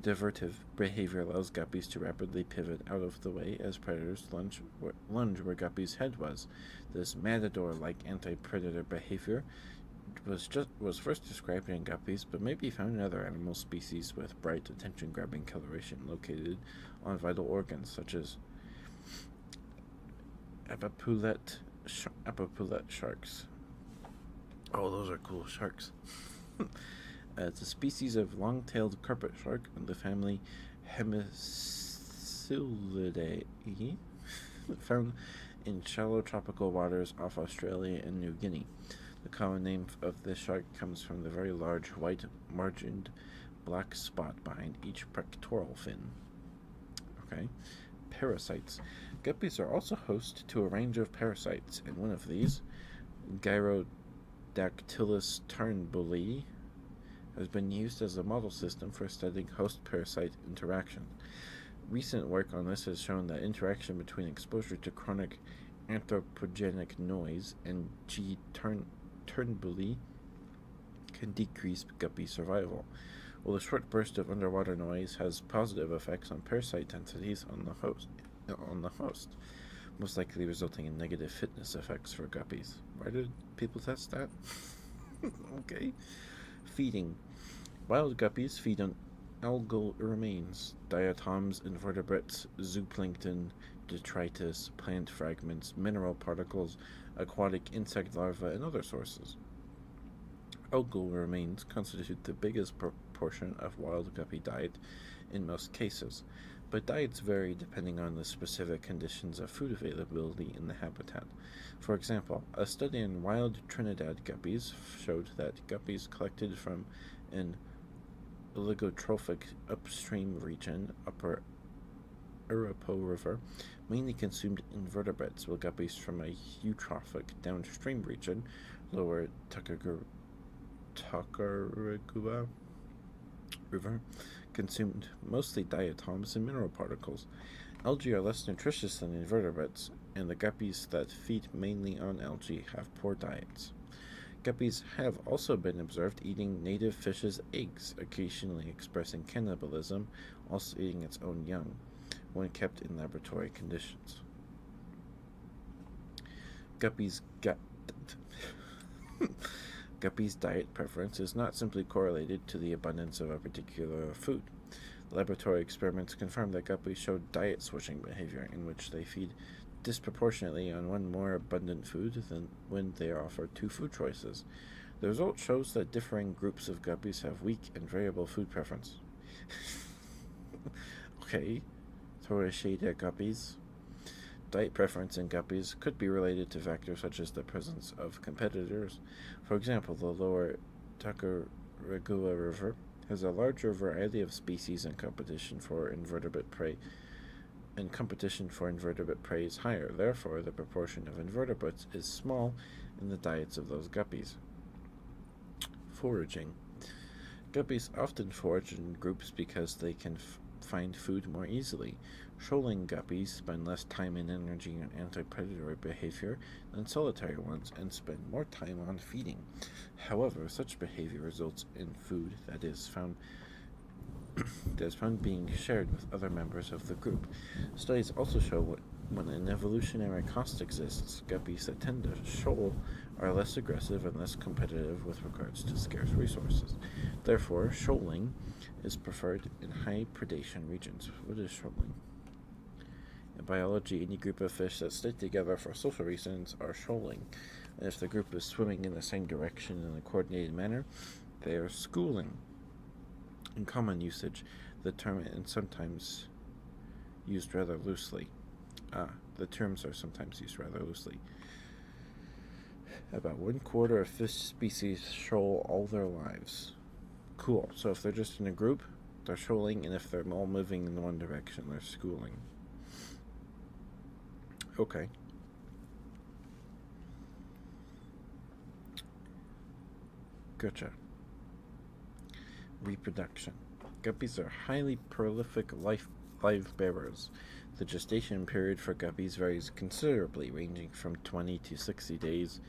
divertive behavior allows guppies to rapidly pivot out of the way as predators lunge where guppy's head was. This matador-like anti-predator behavior was first described in guppies, but may be found in other animal species with bright, attention-grabbing coloration located on vital organs, such as apopulate sharks. Oh, those are cool sharks. It's a species of long-tailed carpet shark in the family Hemicillidae, found in shallow tropical waters off Australia and New Guinea. The common name of this shark comes from the very large white-margined black spot behind each pectoral fin. Okay. Parasites. Guppies are also host to a range of parasites, and one of these, Gyrodactylus turnbulli, has been used as a model system for studying host-parasite interaction. Recent work on this has shown that interaction between exposure to chronic anthropogenic noise and G. turnbulli can decrease guppy survival. While a short burst of underwater noise has positive effects on parasite densities on the host, most likely resulting in negative fitness effects for guppies. Why did people test that? Okay. Feeding. Wild guppies feed on algal remains, diatoms, invertebrates, zooplankton, detritus, plant fragments, mineral particles, aquatic insect larvae, and other sources. Algal remains constitute the biggest proportion of wild guppy diet in most cases, but diets vary depending on the specific conditions of food availability in the habitat. For example, a study on wild Trinidad guppies showed that guppies collected from an oligotrophic upstream region, upper Arapo River, mainly consumed invertebrates, while guppies from a eutrophic downstream region, lower Tacarigua River, consumed mostly diatoms and mineral particles. Algae are less nutritious than invertebrates, and the guppies that feed mainly on algae have poor diets. Guppies have also been observed eating native fish's eggs, occasionally expressing cannibalism, also eating its own young, when kept in laboratory conditions. Guppies' diet preference is not simply correlated to the abundance of a particular food. Laboratory experiments confirm that guppies show diet switching behavior, in which they feed disproportionately on one more abundant food than when they are offered two food choices. The result shows that differing groups of guppies have weak and variable food preference. Okay, throw a shade at guppies. Diet preference in guppies could be related to factors such as the presence of competitors. For example, the lower Tacarigua River has a larger variety of species in competition for invertebrate prey, and competition for invertebrate prey is higher. Therefore, the proportion of invertebrates is small in the diets of those guppies. Foraging. Guppies often forage in groups because they can find food more easily. Shoaling guppies spend less time and energy on anti-predatory behavior than solitary ones and spend more time on feeding. However, such behavior results in food that is found being shared with other members of the group. Studies also show when an evolutionary cost exists, guppies that tend to shoal are less aggressive and less competitive with regards to scarce resources. Therefore, shoaling is preferred in high predation regions. What is shoaling? In biology, any group of fish that stick together for social reasons are shoaling. And if the group is swimming in the same direction in a coordinated manner, they are schooling. In common usage, the term is sometimes used rather loosely. The terms are sometimes used rather loosely. About 1/4 of fish species shoal all their lives. Cool. So if they're just in a group, they're shoaling, and if they're all moving in one direction, they're schooling. Okay. Gotcha. Reproduction. Guppies are highly prolific live bearers. The gestation period for guppies varies considerably, ranging from 20 to 60 days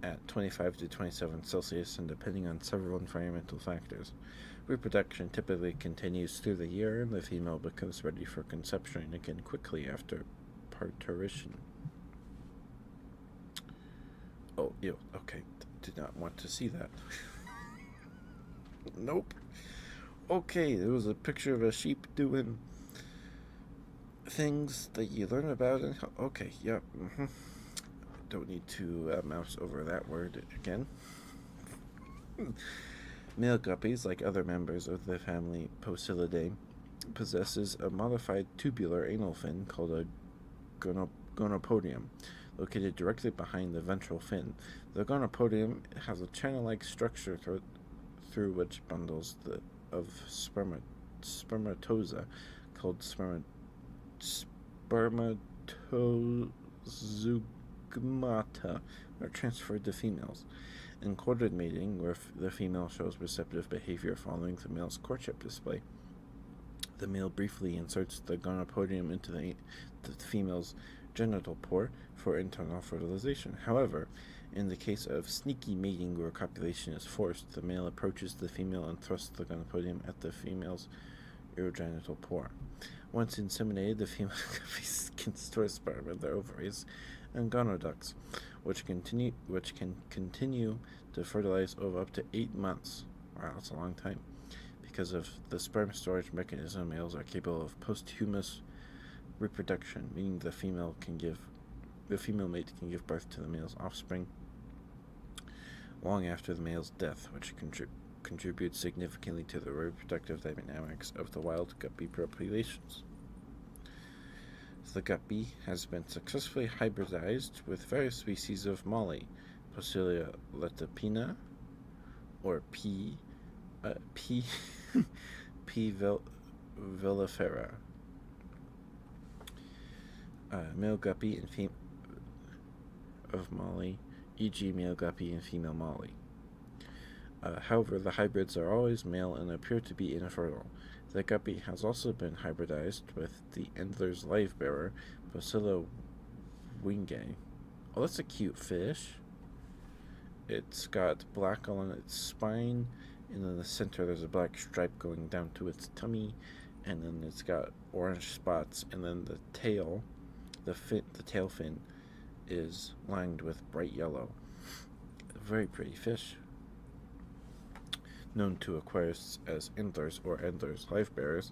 at 25 to 27 Celsius and depending on several environmental factors. Reproduction typically continues through the year, and the female becomes ready for conception again quickly after parturition. Oh, ew, okay. Did not want to see that. Nope. Okay, there was a picture of a sheep doing things that you learn about in... Okay, yep. Don't need to mouse over that word again. Male guppies, like other members of the family Poecilidae, possesses a modified tubular anal fin called a gonopodium, located directly behind the ventral fin. The gonopodium has a channel-like structure through which bundles of spermatoza called spermatozygomata are transferred to females. In courted mating, where the female shows receptive behavior following the male's courtship display, the male briefly inserts the gonopodium into the female's genital pore for internal fertilization. However, in the case of sneaky mating where copulation is forced, the male approaches the female and thrusts the gonopodium at the female's urogenital pore. Once inseminated, the female can store sperm in their ovaries and gonoducts, which can continue to fertilize over up to 8 months. Wow, that's a long time. Because of the sperm storage mechanism, males are capable of posthumous reproduction, meaning the female mate can give birth to the male's offspring long after the male's death, which contributes significantly to the reproductive dynamics of the wild guppy populations. The guppy has been successfully hybridized with various species of molly, Poecilia latipina, or P. villifera, male guppy and female of molly, e.g. male guppy and female molly. However, the hybrids are always male and appear to be infertile. The guppy has also been hybridized with the Endler's live bearer, Poecilia wingae. Oh, that's a cute fish. It's got black on its spine, and in the center there's a black stripe going down to its tummy, and then it's got orange spots, and then the tail, the tail fin, is lined with bright yellow. A very pretty fish. known to aquarists as antlers or antlers livebearers.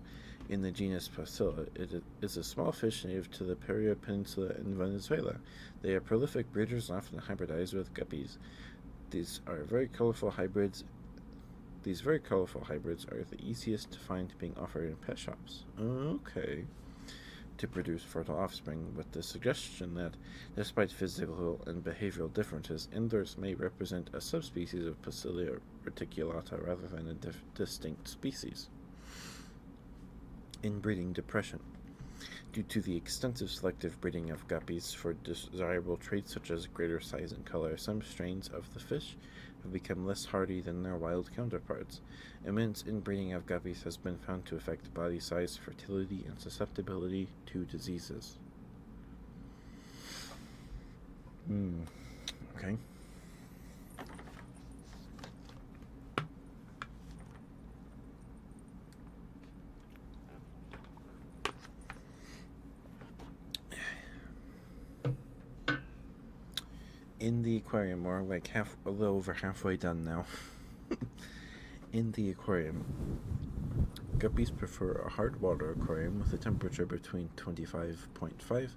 In the genus Pasilla, it is a small fish native to the Paria Peninsula in Venezuela. They are prolific breeders and often hybridize with guppies. These very colorful hybrids are the easiest to find being offered in pet shops. Okay. To produce fertile offspring, with the suggestion that, despite physical and behavioral differences, antlers may represent a subspecies of Pasilla reticulata rather than a distinct species. Inbreeding depression. Due to the extensive selective breeding of guppies for desirable traits such as greater size and color, some strains of the fish have become less hardy than their wild counterparts. Immense inbreeding of guppies has been found to affect body size, fertility, and susceptibility to diseases. Okay. In the aquarium, we're like a little over halfway done now. In the aquarium, guppies prefer a hard water aquarium with a temperature between 25.5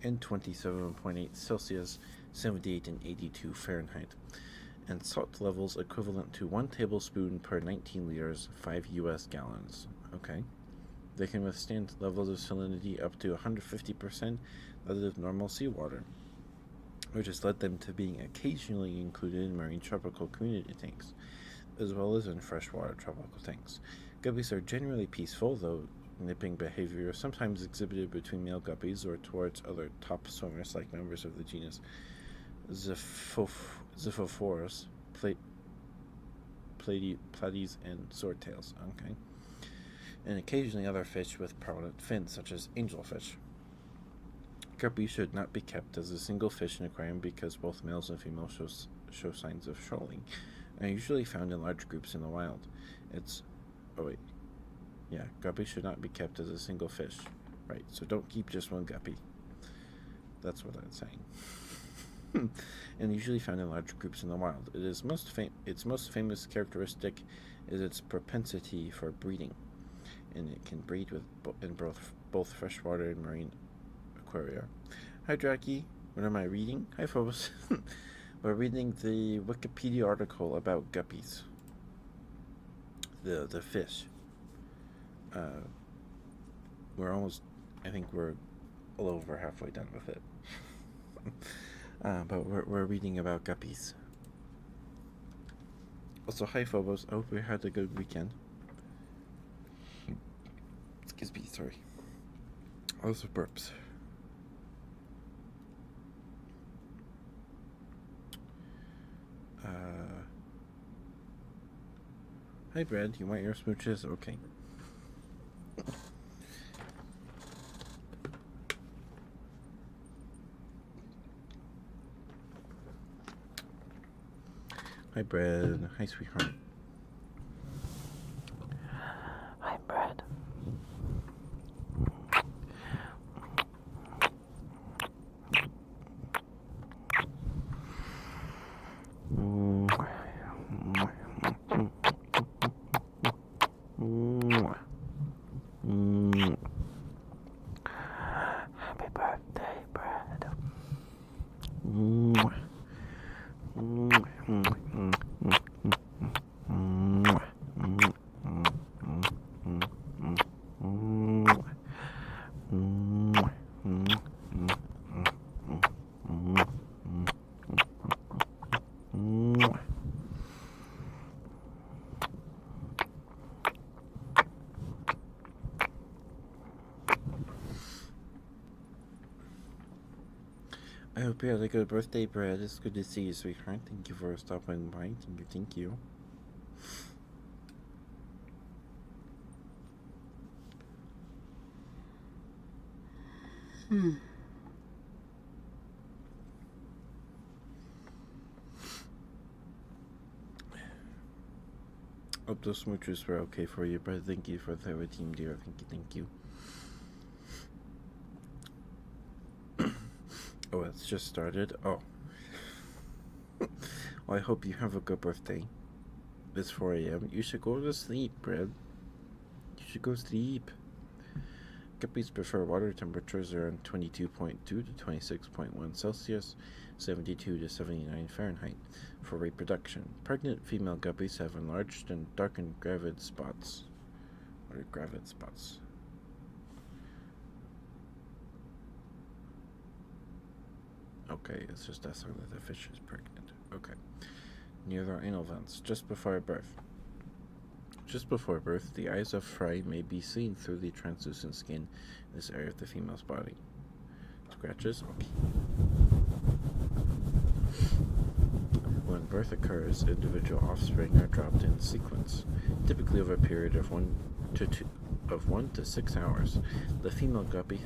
and 27.8 Celsius, 78 and 82 Fahrenheit, and salt levels equivalent to 1 tablespoon per 19 liters, 5 US gallons. Okay. They can withstand levels of salinity up to 150% that of normal seawater, which has led them to being occasionally included in marine tropical community tanks, as well as in freshwater tropical tanks. Guppies are generally peaceful, though nipping behavior is sometimes exhibited between male guppies or towards other top swimmers like members of the genus Xiphophorus, Platies, and swordtails. Okay. And occasionally other fish with prominent fins, such as angelfish. Guppies should not be kept as a single fish in an aquarium because both males and females show signs of shoaling, and are usually found in large groups in the wild. Guppies should not be kept as a single fish. Right, so don't keep just one guppy. That's what I'm saying. And usually found in large groups in the wild. Its most famous characteristic is its propensity for breeding, and it can breed in both freshwater and marine aquaria. Hi, Draki. What am I reading? Hi, folks. We're reading the Wikipedia article about guppies. The fish. I think we're a little over halfway done with it. But we're reading about guppies. Also, hi, Phobos. I hope you had a good weekend. Excuse me, sorry. Also burps. Hi, Brad. You want your smooches? Okay. Hi, Brad. Hi, sweetheart. Hi, Brad. Happy birthday, Brad. I hope you had a good birthday, Brad. It's good to see you, sweetheart. Thank you for stopping by. Thank you. Hope those smooches were okay for you, Brad. Thank you for the team, dear. Thank you. Oh, it's just started? Oh. Well, I hope you have a good birthday. It's 4 a.m. You should go to sleep, Brad. You should go sleep. Guppies prefer water temperatures around 22.2 to 26.1 Celsius, 72 to 79 Fahrenheit for reproduction. Pregnant female guppies have enlarged and darkened gravid spots. What are gravid spots? Okay, it's just a sign that the fish is pregnant. Okay. Near their anal vents, just before birth. Just before birth, the eyes of fry may be seen through the translucent skin in this area of the female's body. Scratches? Okay. When birth occurs, individual offspring are dropped in sequence, typically over a period of 1 to 6 hours. The female guppy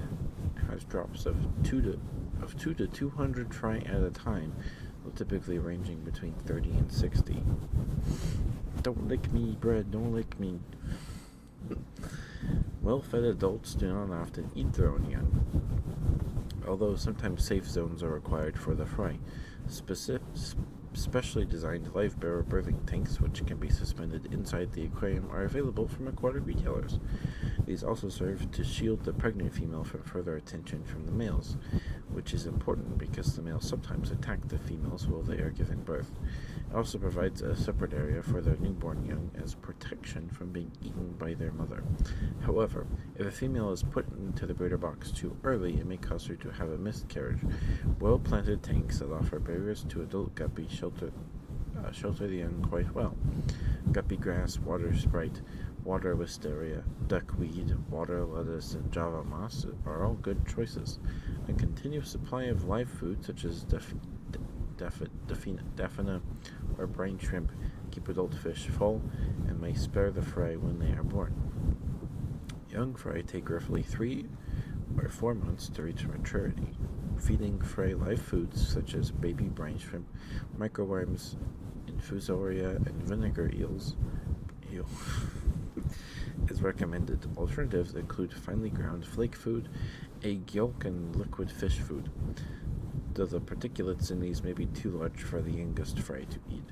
has drops of 2 to 200 fry at a time, typically ranging between 30 and 60. Don't lick me, Brad, don't lick me. Well-fed adults do not often eat their own young, although sometimes safe zones are required for the fry. Specially designed live-bearer birthing tanks, which can be suspended inside the aquarium, are available from aquatic retailers. These also serve to shield the pregnant female from further attention from the males, which is important because the males sometimes attack the females while they are giving birth. It also provides a separate area for their newborn young as protection from being eaten by their mother. However, if a female is put into the breeder box too early, it may cause her to have a miscarriage. Well-planted tanks that offer barriers to adult guppies shelter the young quite well. Guppy grass, water sprite, water wisteria, duckweed, water lettuce, and Java moss are all good choices. A continuous supply of live food such as daphne or brine shrimp keep adult fish full and may spare the fry when they are born. Young fry take roughly 3 or 4 months to reach maturity. Feeding fry live foods such as baby brine shrimp, microworms, infusoria, and vinegar eels is recommended. Alternatives include finely ground flake food, egg yolk, and liquid fish food, though the particulates in these may be too large for the youngest fry to eat.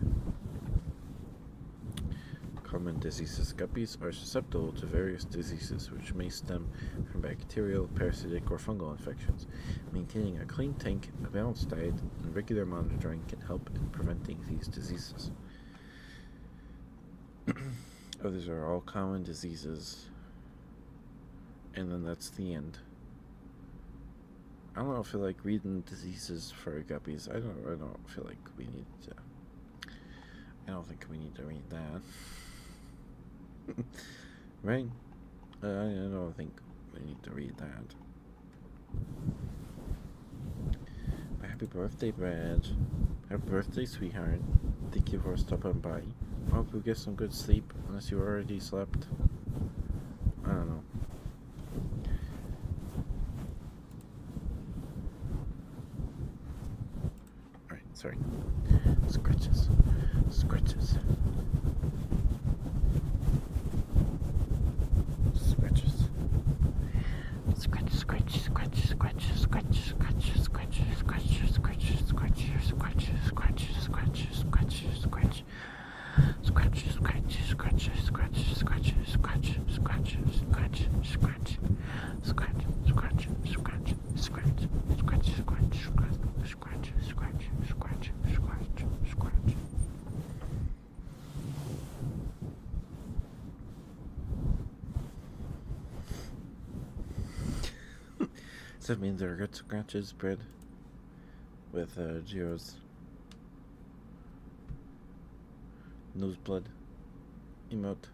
Common diseases. Guppies are susceptible to various diseases which may stem from bacterial, parasitic, or fungal infections. Maintaining a clean tank, a balanced diet, and regular monitoring can help in preventing these diseases. Oh, these are all common diseases. And then that's the end. I don't feel like reading diseases for guppies. I don't feel like we need to. I don't think we need to read that. Right? I don't think we need to read that. But happy birthday, Brad. Happy birthday, sweetheart. Thank you for stopping by. I hope you get some good sleep, unless you already slept. I don't know. Alright, sorry. Scratches. Scratches. Scratches. Scratch, scratch, scratch, scratch, scratch, scratch, scratch, scratch, scratch, scratch, scratch, scratch, scratch, scratch, scratch. Scratch, scratch, scratch, scratch, scratch, scratch, scratch, scratch, scratch, scratch, scratch, scratch, scratch, scratch, scratch, scratch, scratch, scratch, scratch, scratch. Does that mean there are good scratches, Bread? With Geo's nose blood emote.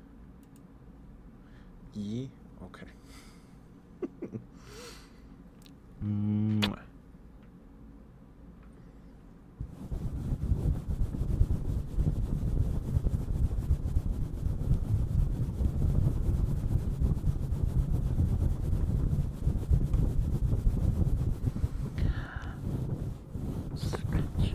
Yeah? Okay. Scratch.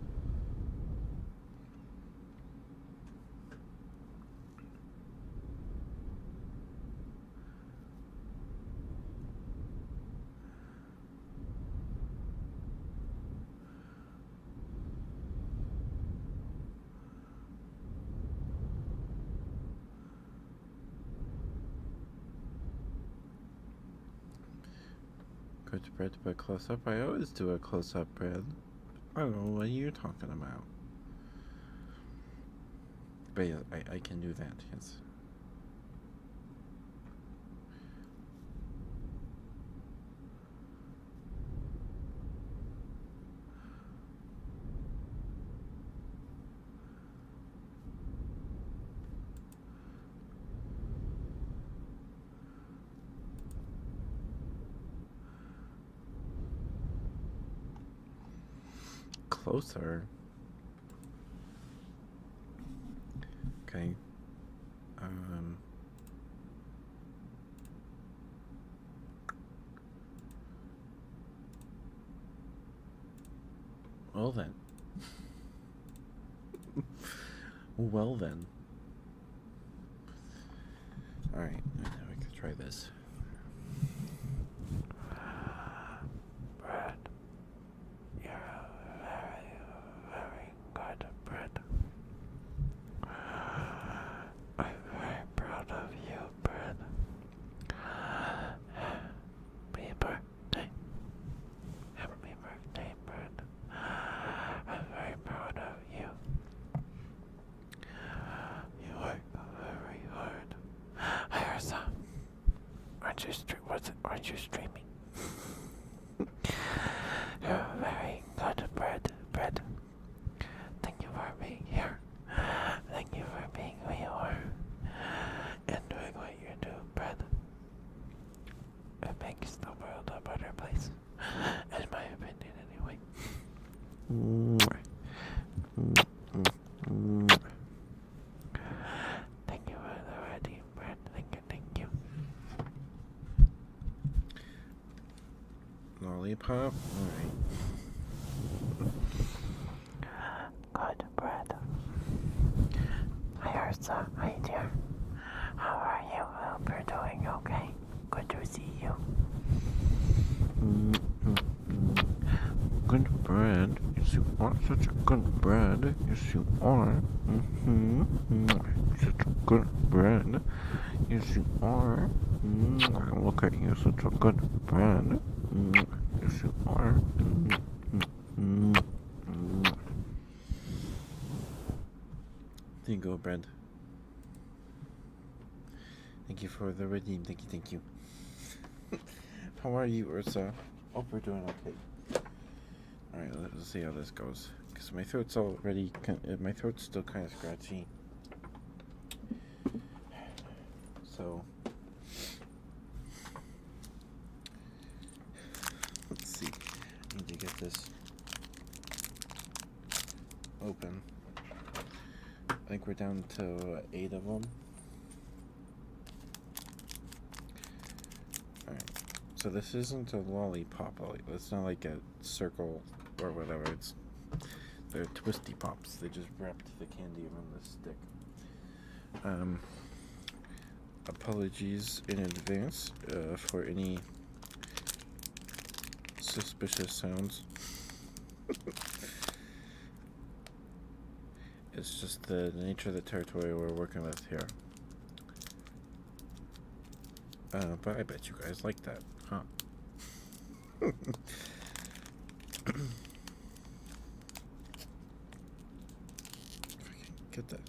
Put the bread to a close up. I always do a close up bread. I don't know what you're talking about. But yeah, I can do that, yes. Closer. Okay. Well then. Well then. Alright, now we can try this. Bread. You're a very, very good bread. I'm very proud of you, bread. Happy birthday. Happy birthday, bread. I'm very proud of you. You work very hard. Hi, Ursa. Aren't you streaming? You're very good, bread. Thank you for being here. Thank you for being who you are and doing what you do, bread. It makes the world a better place, in my opinion, anyway. Thank you for the ready bread. Thank you. Lollipop? Alright. Good bread. Hi, Ursa. Hi, dear. How are you? I hope you're doing okay. Good to see you. Good bread. Yes, you are such a good bread. Yes, you are. Such a good bread. Yes, you are. Look at you, such a good bread. Yes, you are. There you go, bread. Thank you for the redeem. Thank you. How are you, Ursa? Hope we're doing okay. Alright, let's see how this goes. Because my throat's already... my throat's still kind of scratchy. So... let's see. I need to get this open. I think we're down to 8 of them. Alright. So this isn't a lollipop. It's not like a circle or whatever. They're twisty pops. They just wrapped the candy around the stick. Apologies in advance for any suspicious sounds. It's just the nature of the territory we're working with here. But I bet you guys like that, huh? If I can get that.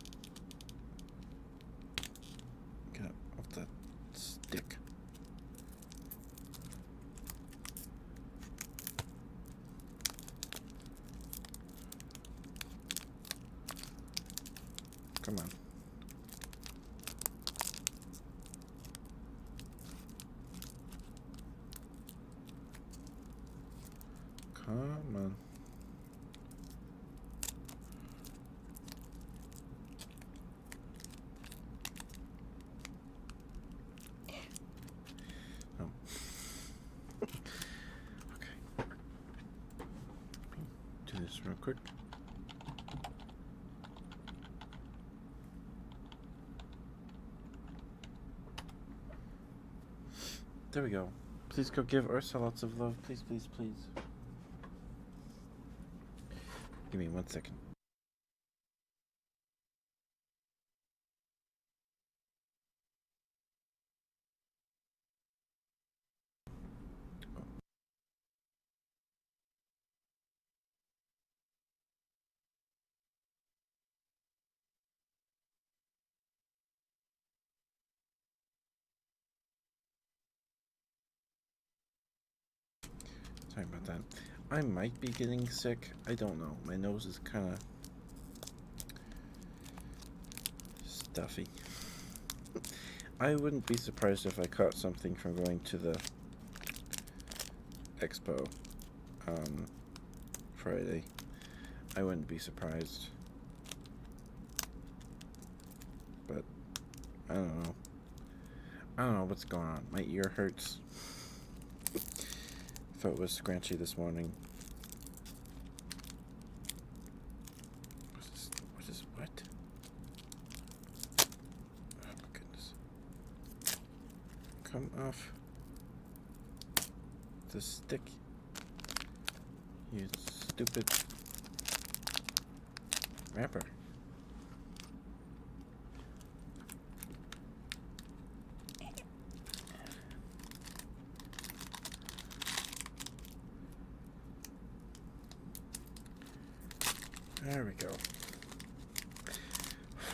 Get off that stick. Come on. Come on. Oh. Okay. Do this real quick. There we go. Please go give Ursa lots of love. Please. Give me 1 second. Sorry about that. I might be getting sick. I don't know. My nose is kind of stuffy. I wouldn't be surprised if I caught something from going to the expo Friday. I wouldn't be surprised. But I don't know. I don't know what's going on. My ear hurts. Thought it was scratchy this morning. What? Oh my goodness. Come off the stick. You stupid wrapper. There we go.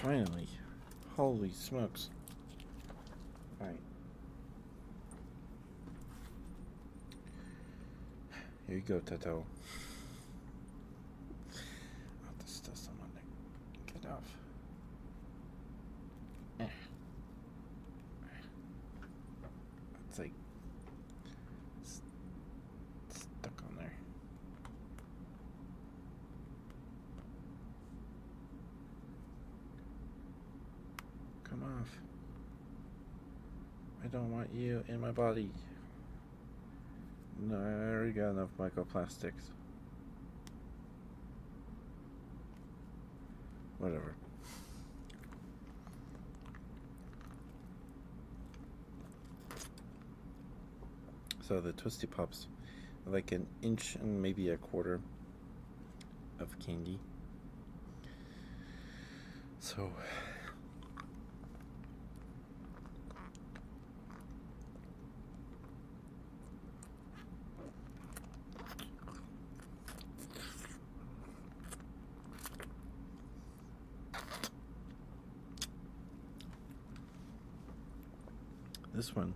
Finally. Holy smokes. Alright. Here you go, Tato. Oh, there's still some on there. Get off. It's like stuck on there. Come off. I don't want you in my body. No, I already got enough microplastics. Whatever. So the Twisty Pops are like an inch and maybe a quarter of candy. So this one,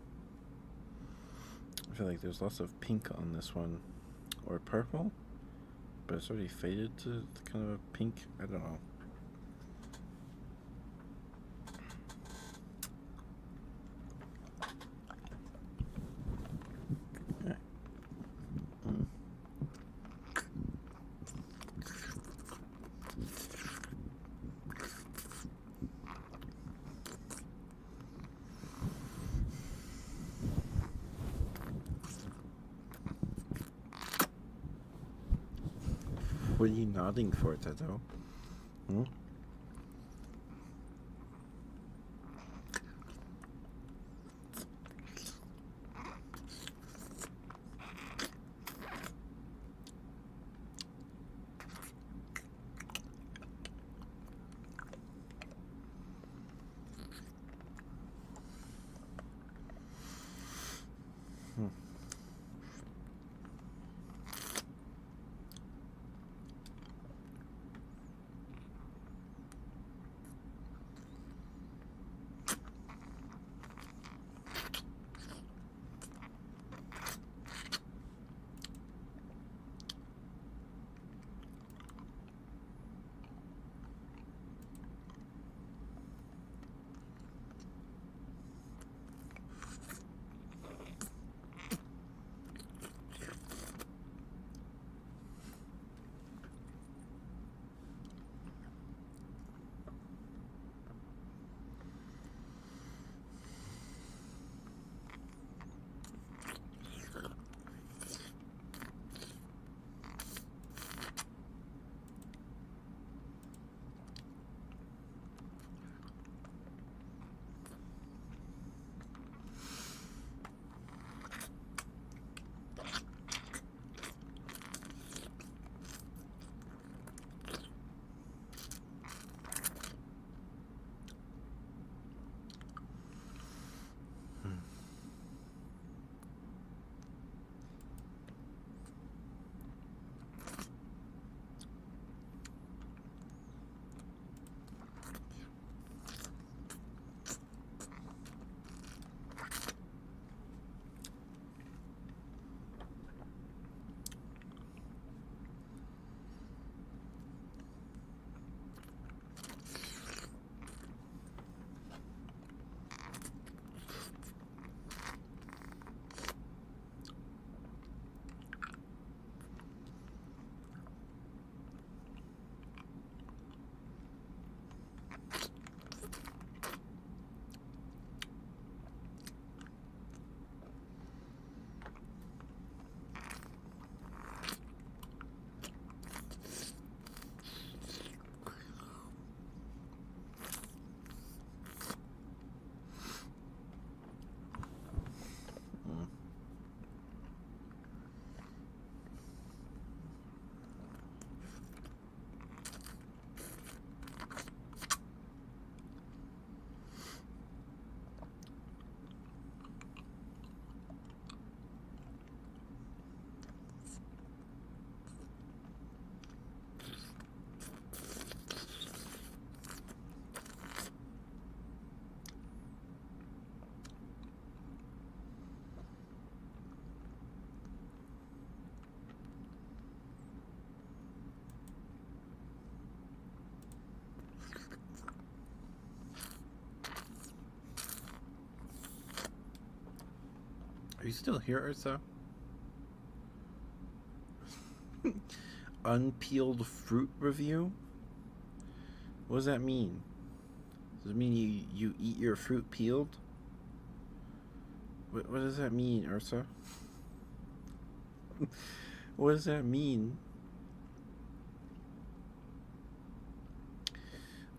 I feel like there's lots of pink on this one, or purple, but it's already faded to kind of a pink. I don't know. What are you nodding for, Tato? Hmm? Are you still here, Ursa? Unpeeled fruit review? What does that mean? Does it mean you eat your fruit peeled? What does that mean, Ursa? What does that mean?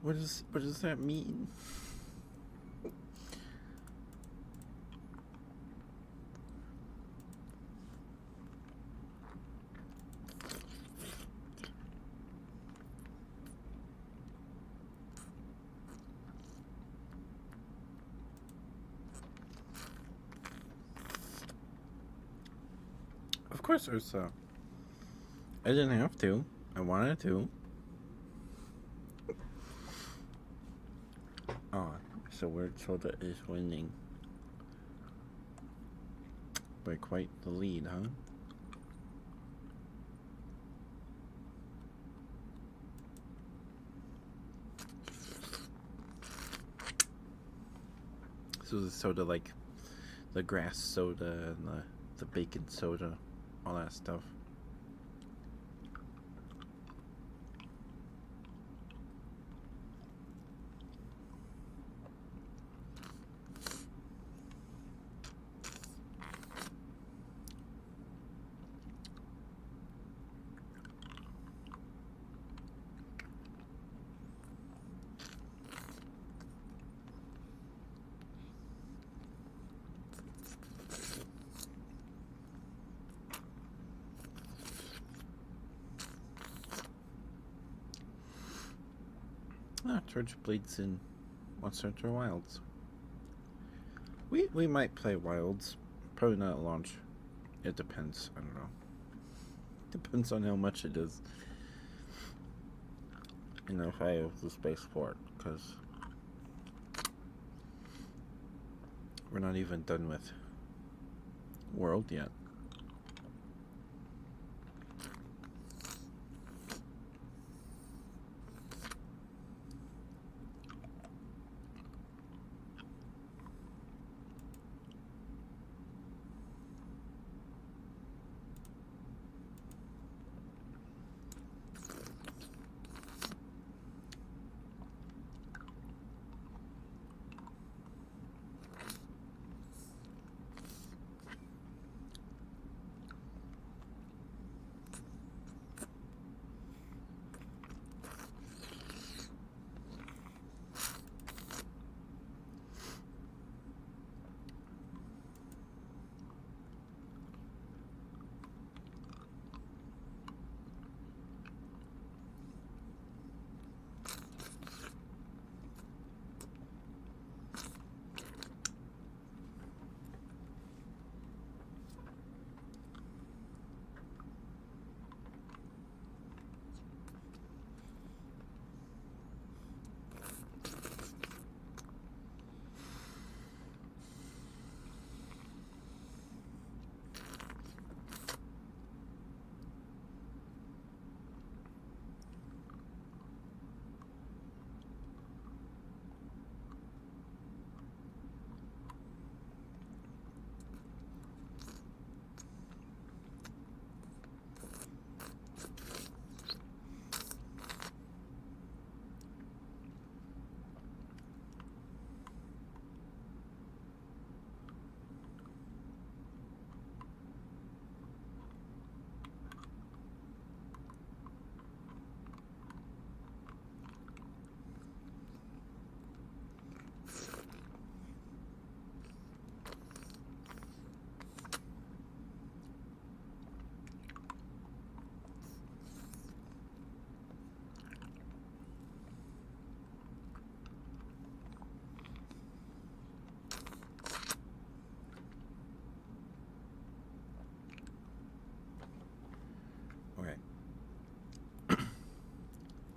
What does that mean? Of course, Ursa. I didn't have to. I wanted to. Oh, so Word Soda is winning by quite the lead, huh? So the soda, like the grass soda and the bacon soda, all that stuff. George Blades in Monster Hunter Wilds. We might play Wilds. Probably not at launch. It depends. I don't know. Depends on how much it is. You know, if I have the space for it. Because we're not even done with World yet.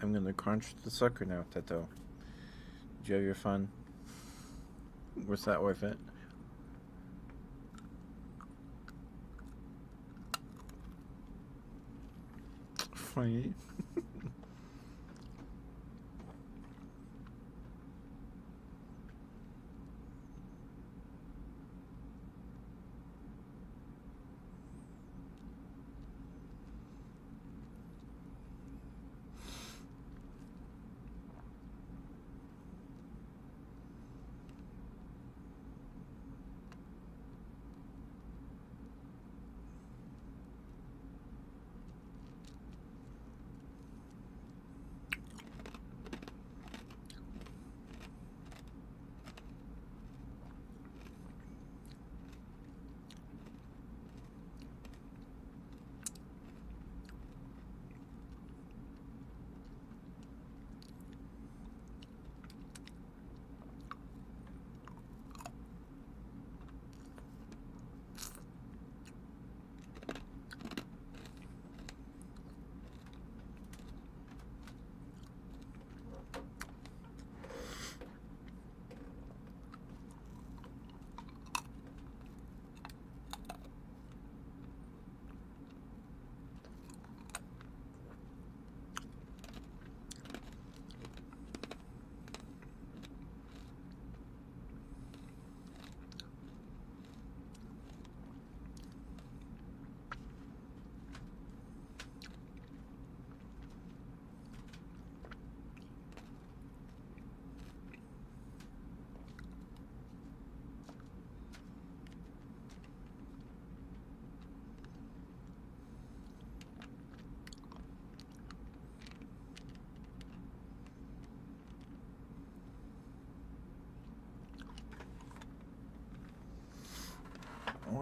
I'm gonna crunch the sucker now, Teto. Did you have your fun? Was that worth it? Funny.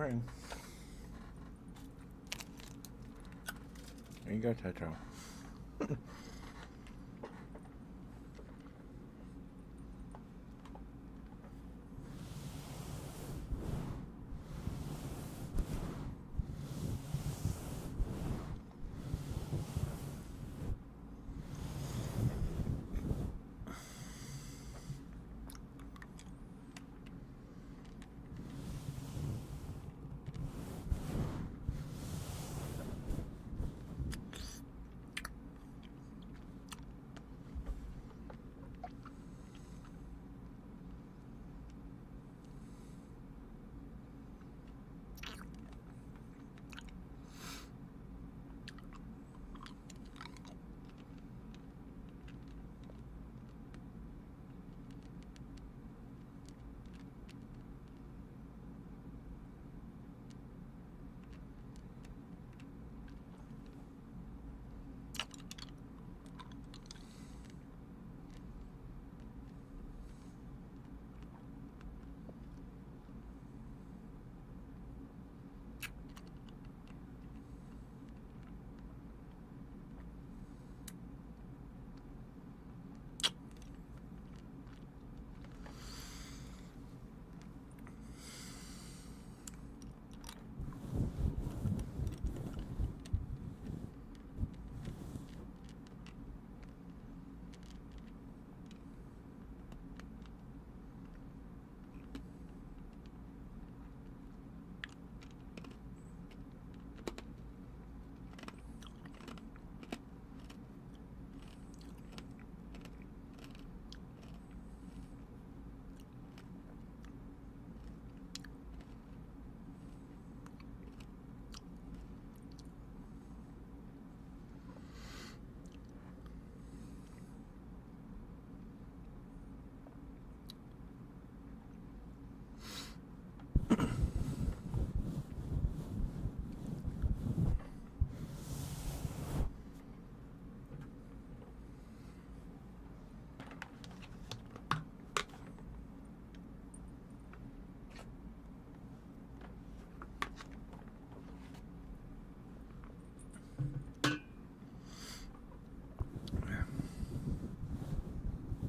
swearing. There you go, Tetro.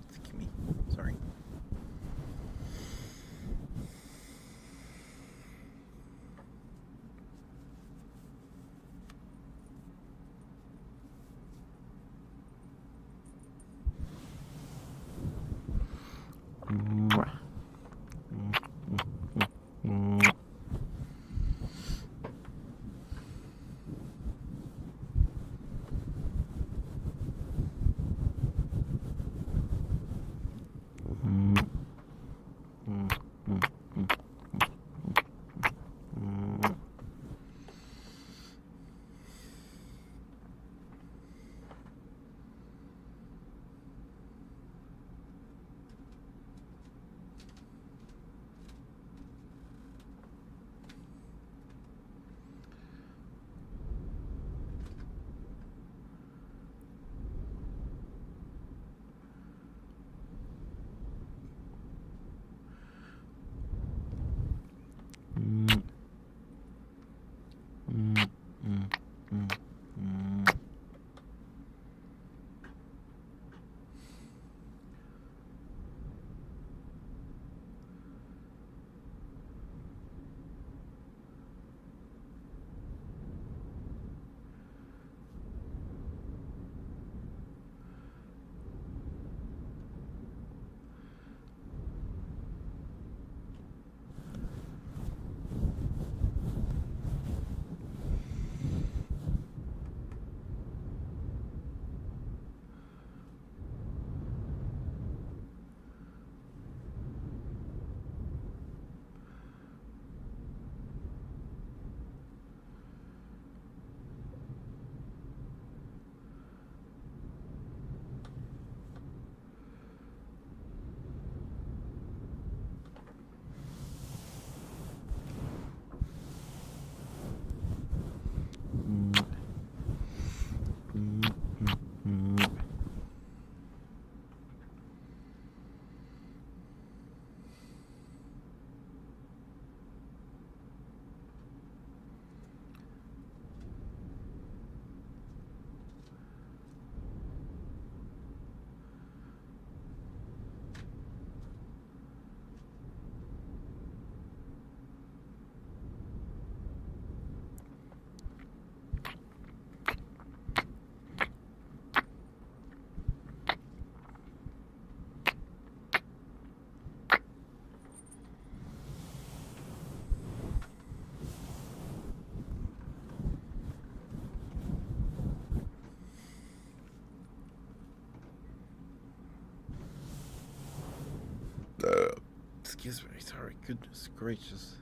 Excuse me. Sorry. is very sorry. Goodness gracious.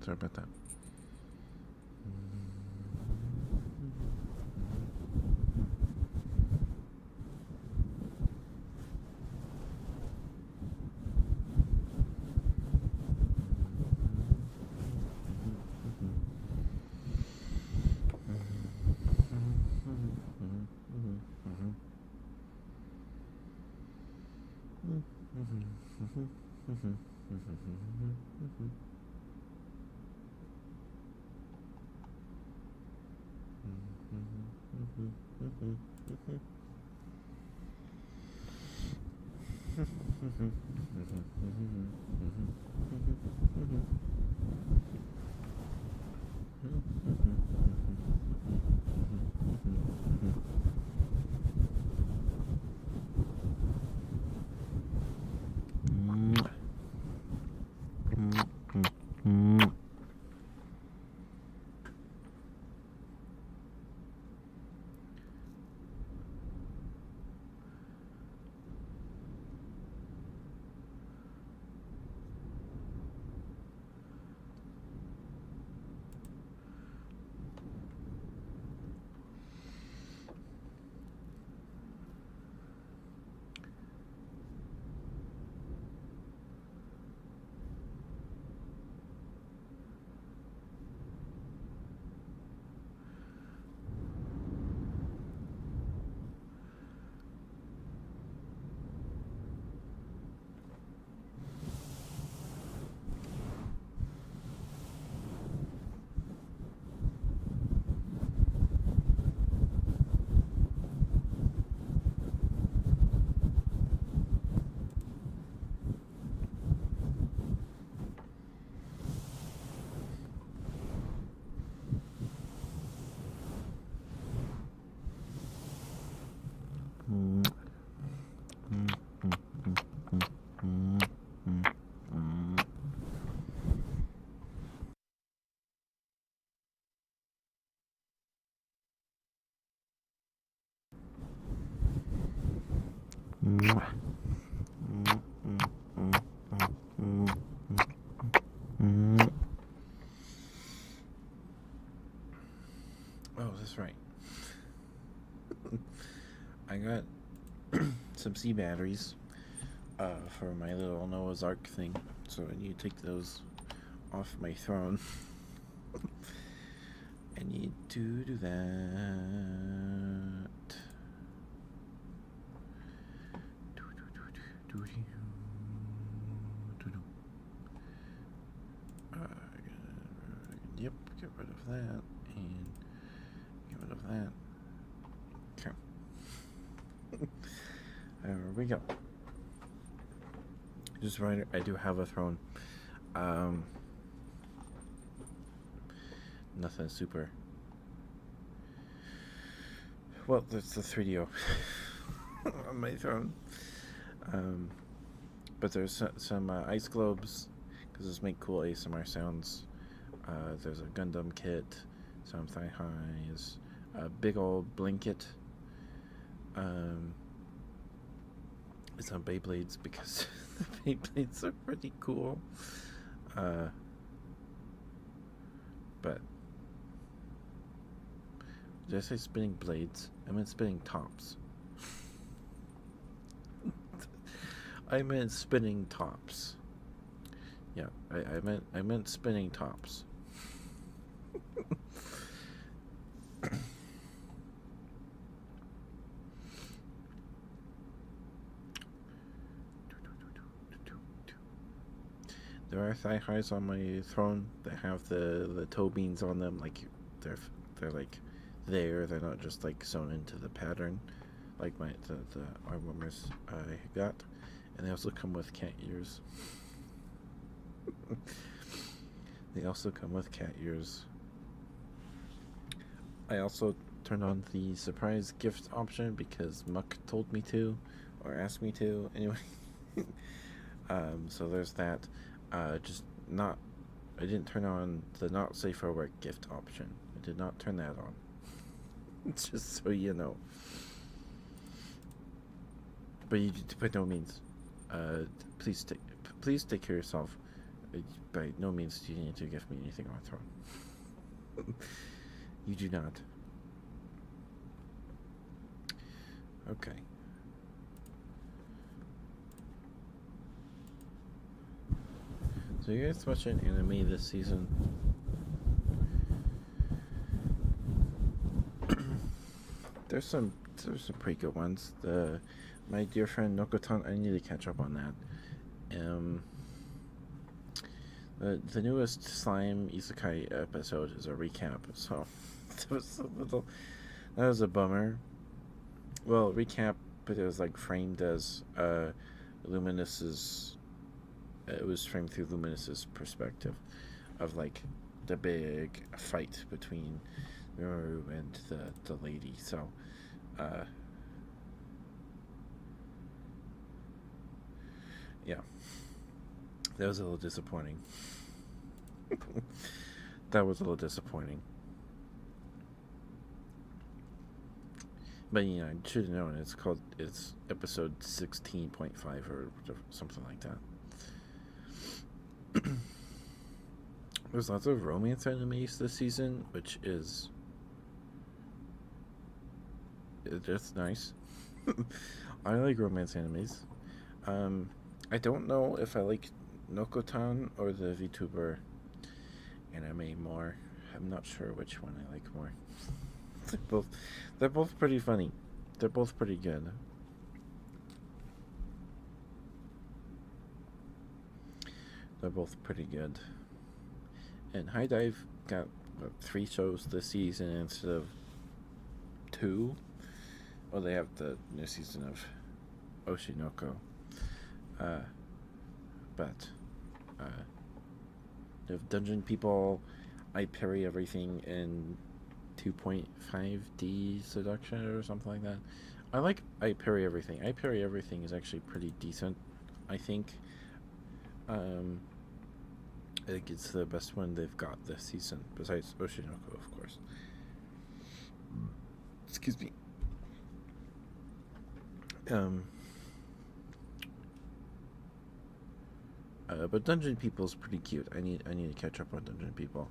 Sorry about that. Oh, that's right. I got some sea batteries for my little Noah's Ark thing, so I need to take those off my throne. I need to do that. Yep, get rid of that and get rid of that. Okay. There we go. Just right, I do have a throne. Nothing super. Well, that's the 3DO on my throne. But there's some ice globes, because those make cool ASMR sounds. There's a Gundam kit, some thigh highs, a big old blanket. Some Beyblades, because the Beyblades are pretty cool. But did I say spinning blades? I meant spinning tops. I meant spinning tops. Yeah, I meant spinning tops. There are thigh highs on my throne that have the toe beans on them, like they're like there. They're not just like sewn into the pattern, like the arm warmers I got, and they also come with cat ears. They also come with cat ears. I also turned on the surprise gift option because Muck told me to, or asked me to. Anyway, so there's that. I didn't turn on the not safe for work gift option. I did not turn that on. Just so you know. But by no means, please take care of yourself. By no means do you need to give me anything on throne. You do not. Okay. So you guys watching anime this season? There's some pretty good ones. My dear friend Nokotan, I need to catch up on that. The newest Slime Isekai episode is a recap, so that was a bummer. Well, recap, but it was like framed as Luminous's. It was framed through Luminous's perspective of like the big fight between Miru and the lady. So, yeah, that was a little disappointing. That was a little disappointing. But you know, I should have known it's episode 16.5 or something like that. There's lots of romance animes this season, which is just nice. I like romance animes. I don't know if I like Nokotan or the VTuber anime more. I'm not sure which one I like more. They're both pretty funny. They're both pretty good. They're both pretty good. And High Dive got 3 shows this season instead of 2. Well, they have the new season of Oshinoko. But they have Dungeon People. I parry everything in 2.5D seduction or something like that. I parry everything. I parry everything is actually pretty decent, I think. I think it's the best one they've got this season, besides Oshinoko, of course. Excuse me. But Dungeon People is pretty cute. I need to catch up on Dungeon People.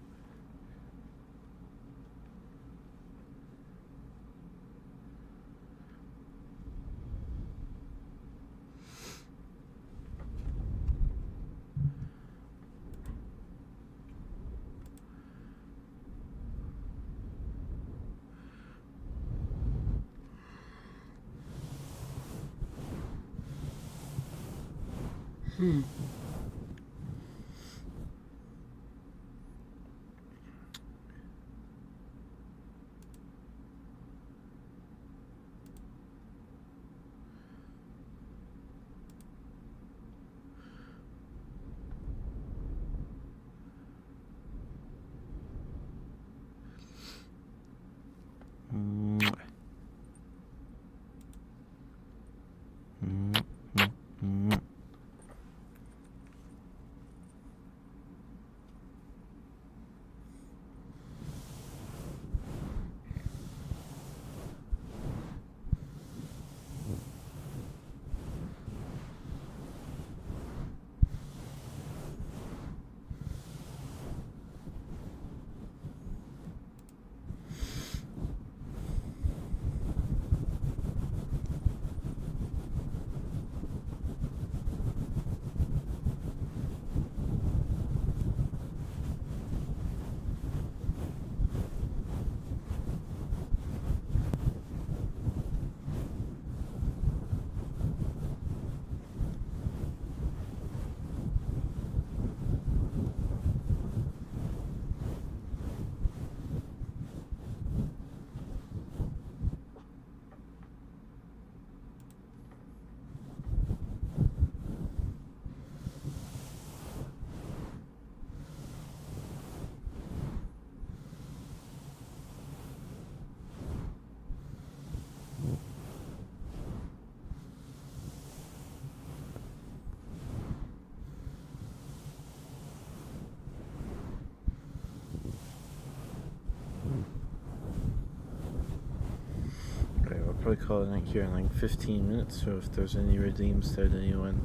Probably call it night here in like 15 minutes, so if there's any redeems that anyone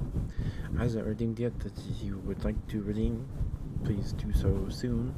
hasn't redeemed yet that you would like to redeem, please do so soon.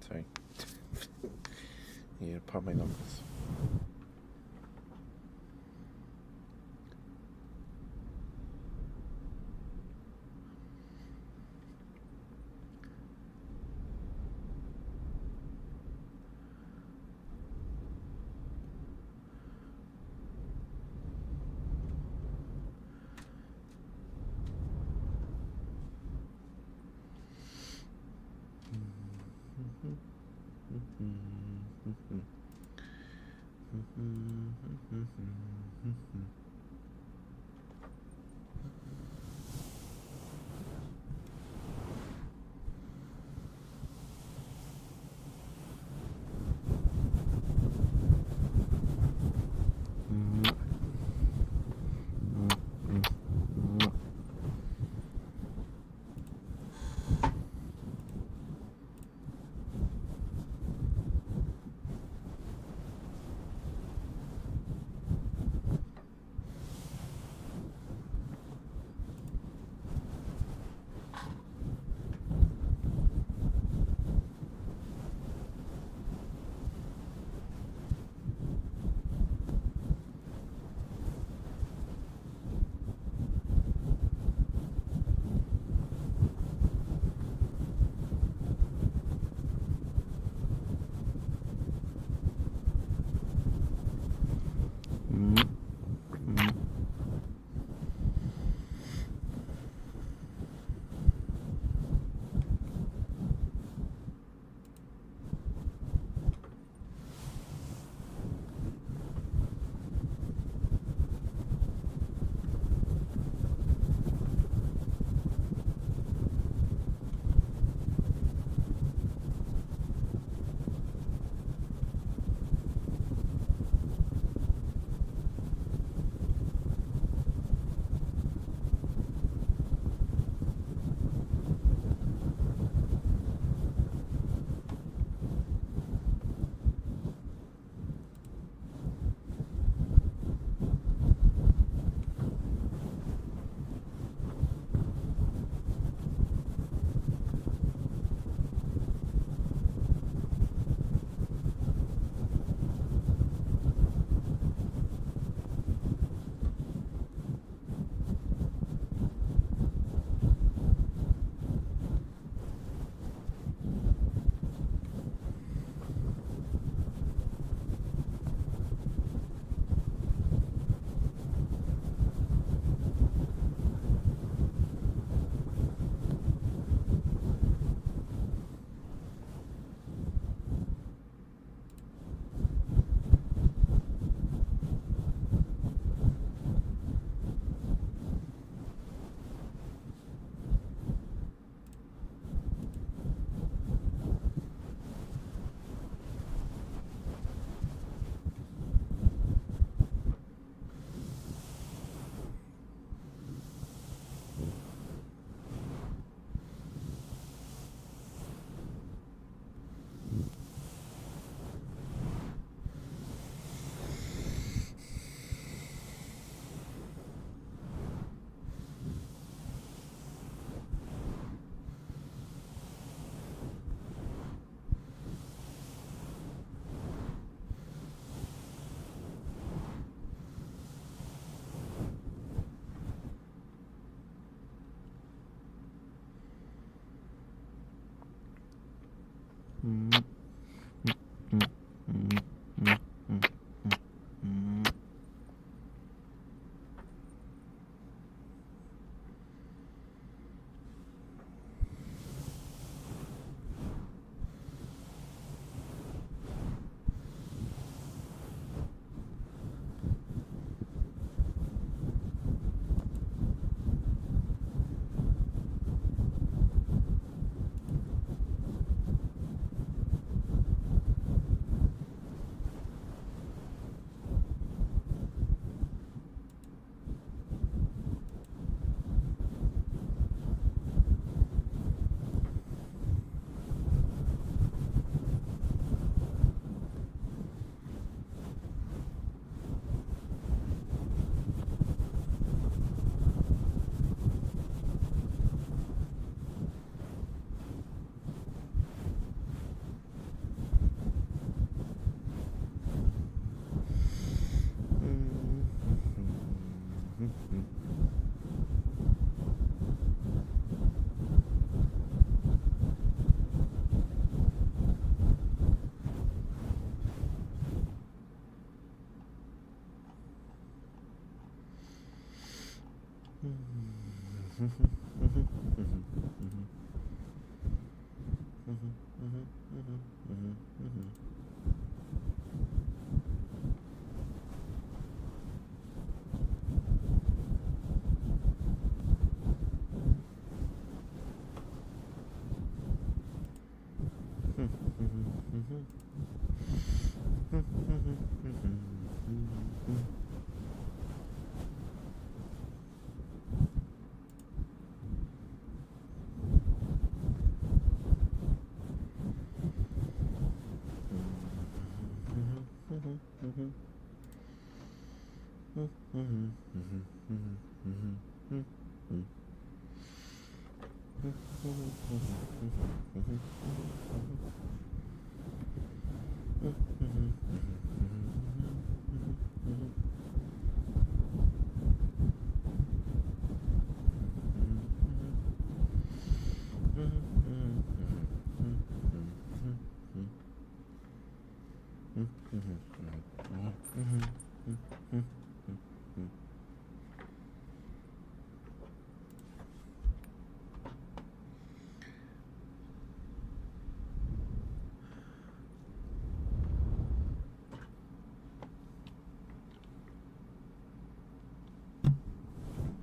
Sorry. You pop my numbers.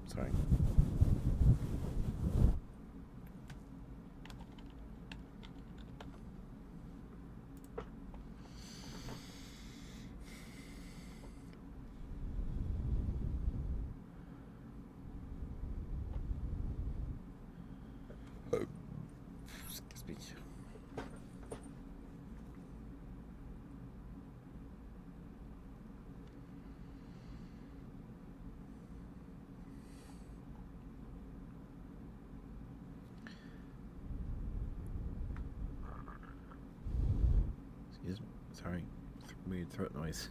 Sorry. Excuse me. Excuse me. Sorry. Weird throat noise.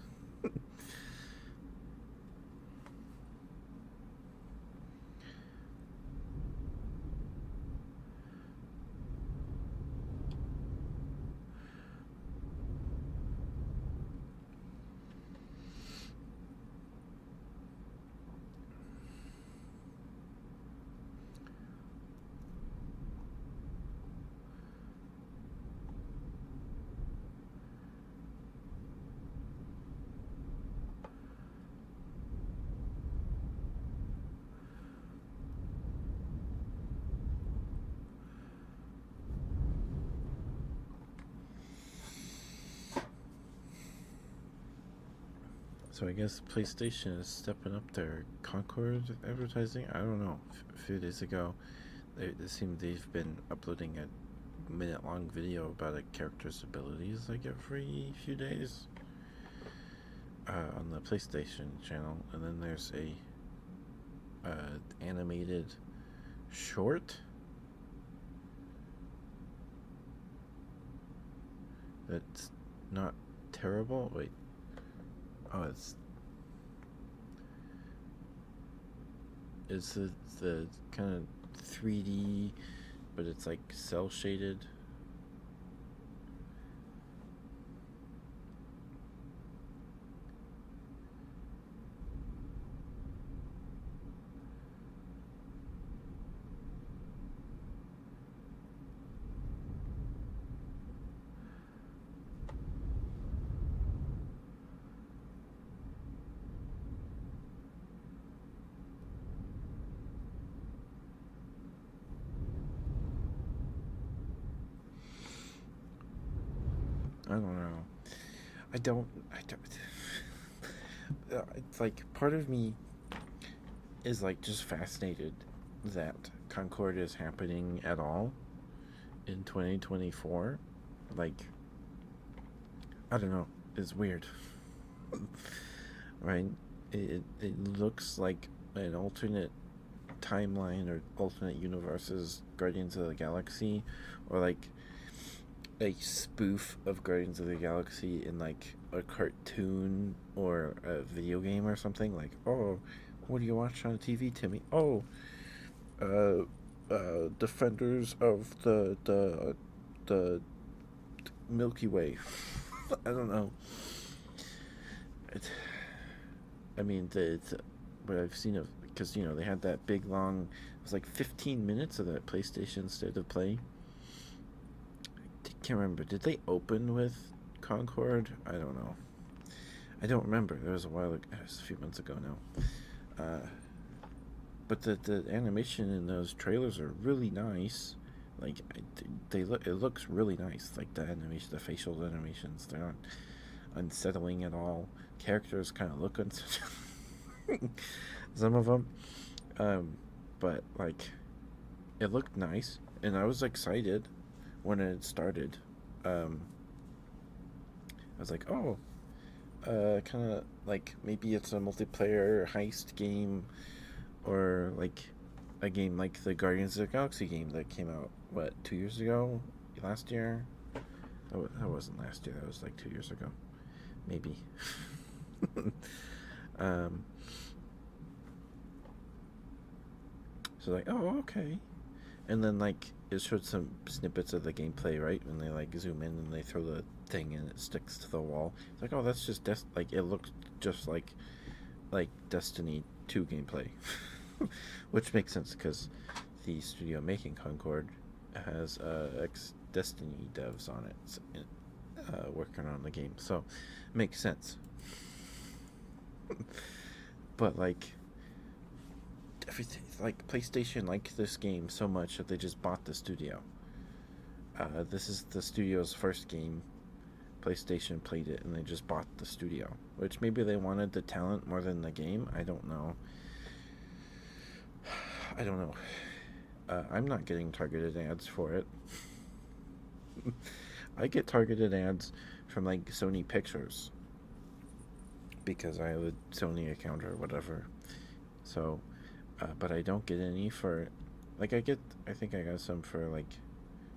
So I guess PlayStation is stepping up their Concord advertising. I don't know. A few days ago, they seem they've been uploading a minute-long video about a character's abilities like every few days on the PlayStation channel, and then there's a animated short that's not terrible. Wait. Oh, it's the kind of 3D, but it's like cell shaded. I don't know. I don't. It's like part of me is like just fascinated that Concord is happening at all in 2024. Like, I don't know. It's weird, right? It looks like an alternate timeline or alternate universes Guardians of the Galaxy, or like a spoof of Guardians of the Galaxy in like a cartoon or a video game or something. Like, oh, what do you watch on TV, Timmy? Oh, Defenders of the Milky Way. I don't know. It, I mean, what I've seen of, because they had that big long. It was like 15 minutes of that PlayStation State of Play. can't remember. Did they open with Concord? I don't know. I don't remember. It was a while ago. It was a few months ago now. But the animation in those trailers are really nice. Like they look, it looks really nice. Like the animation, the facial animations, they're not unsettling at all. Characters kind of look unsettling. Some of them, but like it looked nice, and I was excited when it started. I was like, oh, kind of like maybe it's a multiplayer heist game, or like a game like the Guardians of the Galaxy game that came out, what, 2 years ago? Last year? That wasn't last year, that was like 2 years ago. Maybe. um, so, like, oh, okay. And then, like, it showed some snippets of the gameplay, right? When they, like, zoom in and they throw the thing and it sticks to the wall. It's like, oh, that's just, like, it looks just like Destiny 2 gameplay. Which makes sense because the studio making Concord has ex-Destiny devs on it, working on the game. So, it makes sense. But, like, everything, like, PlayStation liked this game so much that they just bought the studio. This is the studio's first game. PlayStation played it and they just bought the studio. Which maybe they wanted the talent more than the game. I don't know. I'm not getting targeted ads for it. I get targeted ads from like Sony Pictures because I have a Sony account or whatever. So, but I don't get any for, like, I think I got some for like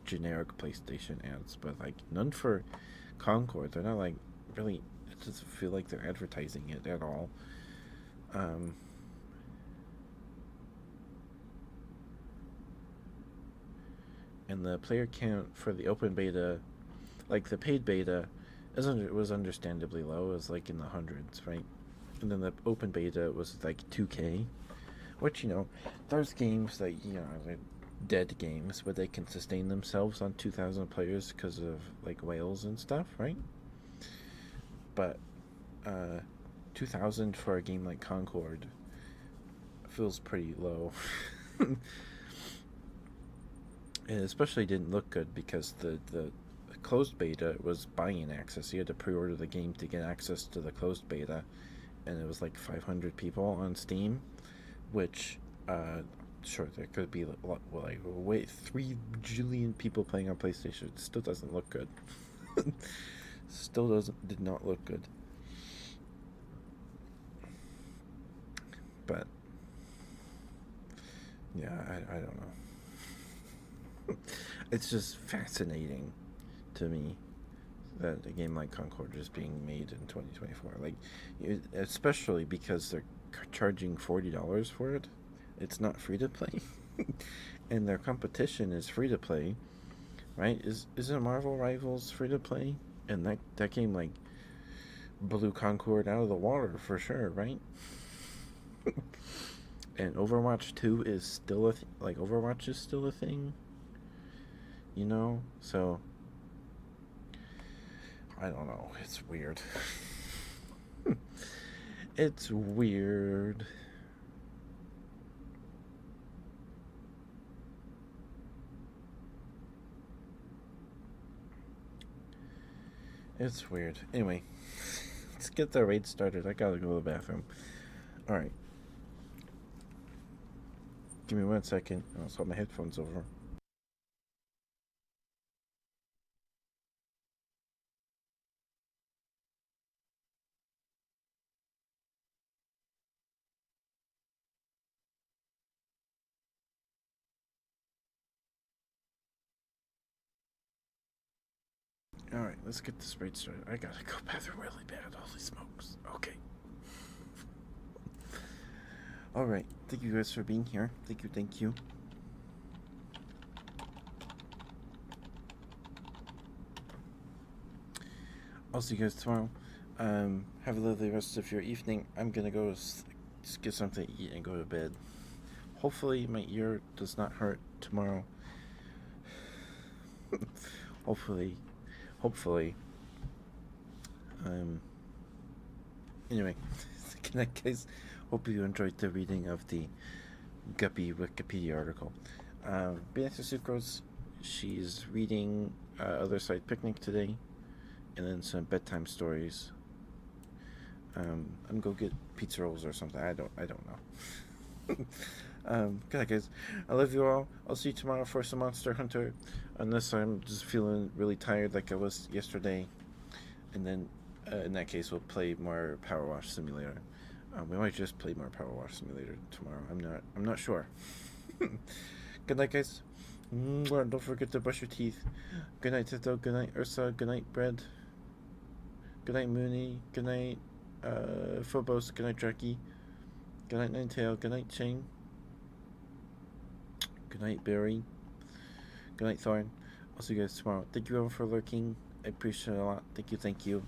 generic PlayStation ads, but like none for Concord. They're not like really. It doesn't feel like they're advertising it at all. And the player count for the open beta, like the paid beta, was understandably low. It was like in the hundreds, right? And then the open beta was like 2K, which, there's games that, like dead games, but they can sustain themselves on 2,000 players because of like whales and stuff, right? But 2,000 for a game like Concord feels pretty low. It especially didn't look good because the closed beta was buy-in access. You had to pre-order the game to get access to the closed beta, and it was like 500 people on Steam, which, sure, there could be like wait 3 jillion people playing on PlayStation. It still doesn't look good. Did not look good. But yeah, I don't know. It's just fascinating to me that a game like Concord is being made in 2024. Like, especially because they're charging $40 for it. It's not free to play, and their competition is free to play, right? Isn't Marvel Rivals free to play? And that game like blew Concord out of the water for sure, right? And Overwatch 2 is still Overwatch is still a thing. So I don't know. It's weird. It's weird. It's weird. Anyway, let's get the raid started. I gotta go to the bathroom. Alright. Give me 1 second. I'll swap my headphones over. Alright, let's get this raid started. I gotta go bathroom really bad. Holy smokes. Okay. Alright, thank you guys for being here. Thank you. I'll see you guys tomorrow. Have a lovely rest of your evening. I'm gonna go just get something to eat and go to bed. Hopefully my ear does not hurt tomorrow. Hopefully hopefully. Anyway, good night, guys. Hope you enjoyed the reading of the Guppy Wikipedia article. Beatrice Sucrose, she's reading Other Side Picnic today, and then some bedtime stories. I'm go get pizza rolls or something. I don't know. Good night, guys. I love you all. I'll see you tomorrow for some Monster Hunter, unless I'm just feeling really tired like I was yesterday. And then, in that case, we'll play more Power Wash Simulator. We might just play more Power Wash Simulator tomorrow. I'm not sure. Good night, guys. Don't forget to brush your teeth. Good night, Tito. Good night, Ursa. Good night, Bread. Good night, Mooney. Good night, Phobos. Good night, Jackie. Good night, Ninetail. Good night, Shane. Good night, Barry. Good night, Thorn. I'll see you guys tomorrow. Thank you everyone for lurking. I appreciate it a lot. Thank you.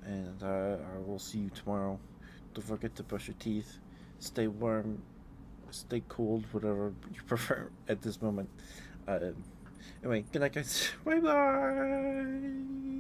And I will see you tomorrow. Don't forget to brush your teeth. Stay warm. Stay cold, whatever you prefer at this moment. Anyway, good night, guys. Bye bye.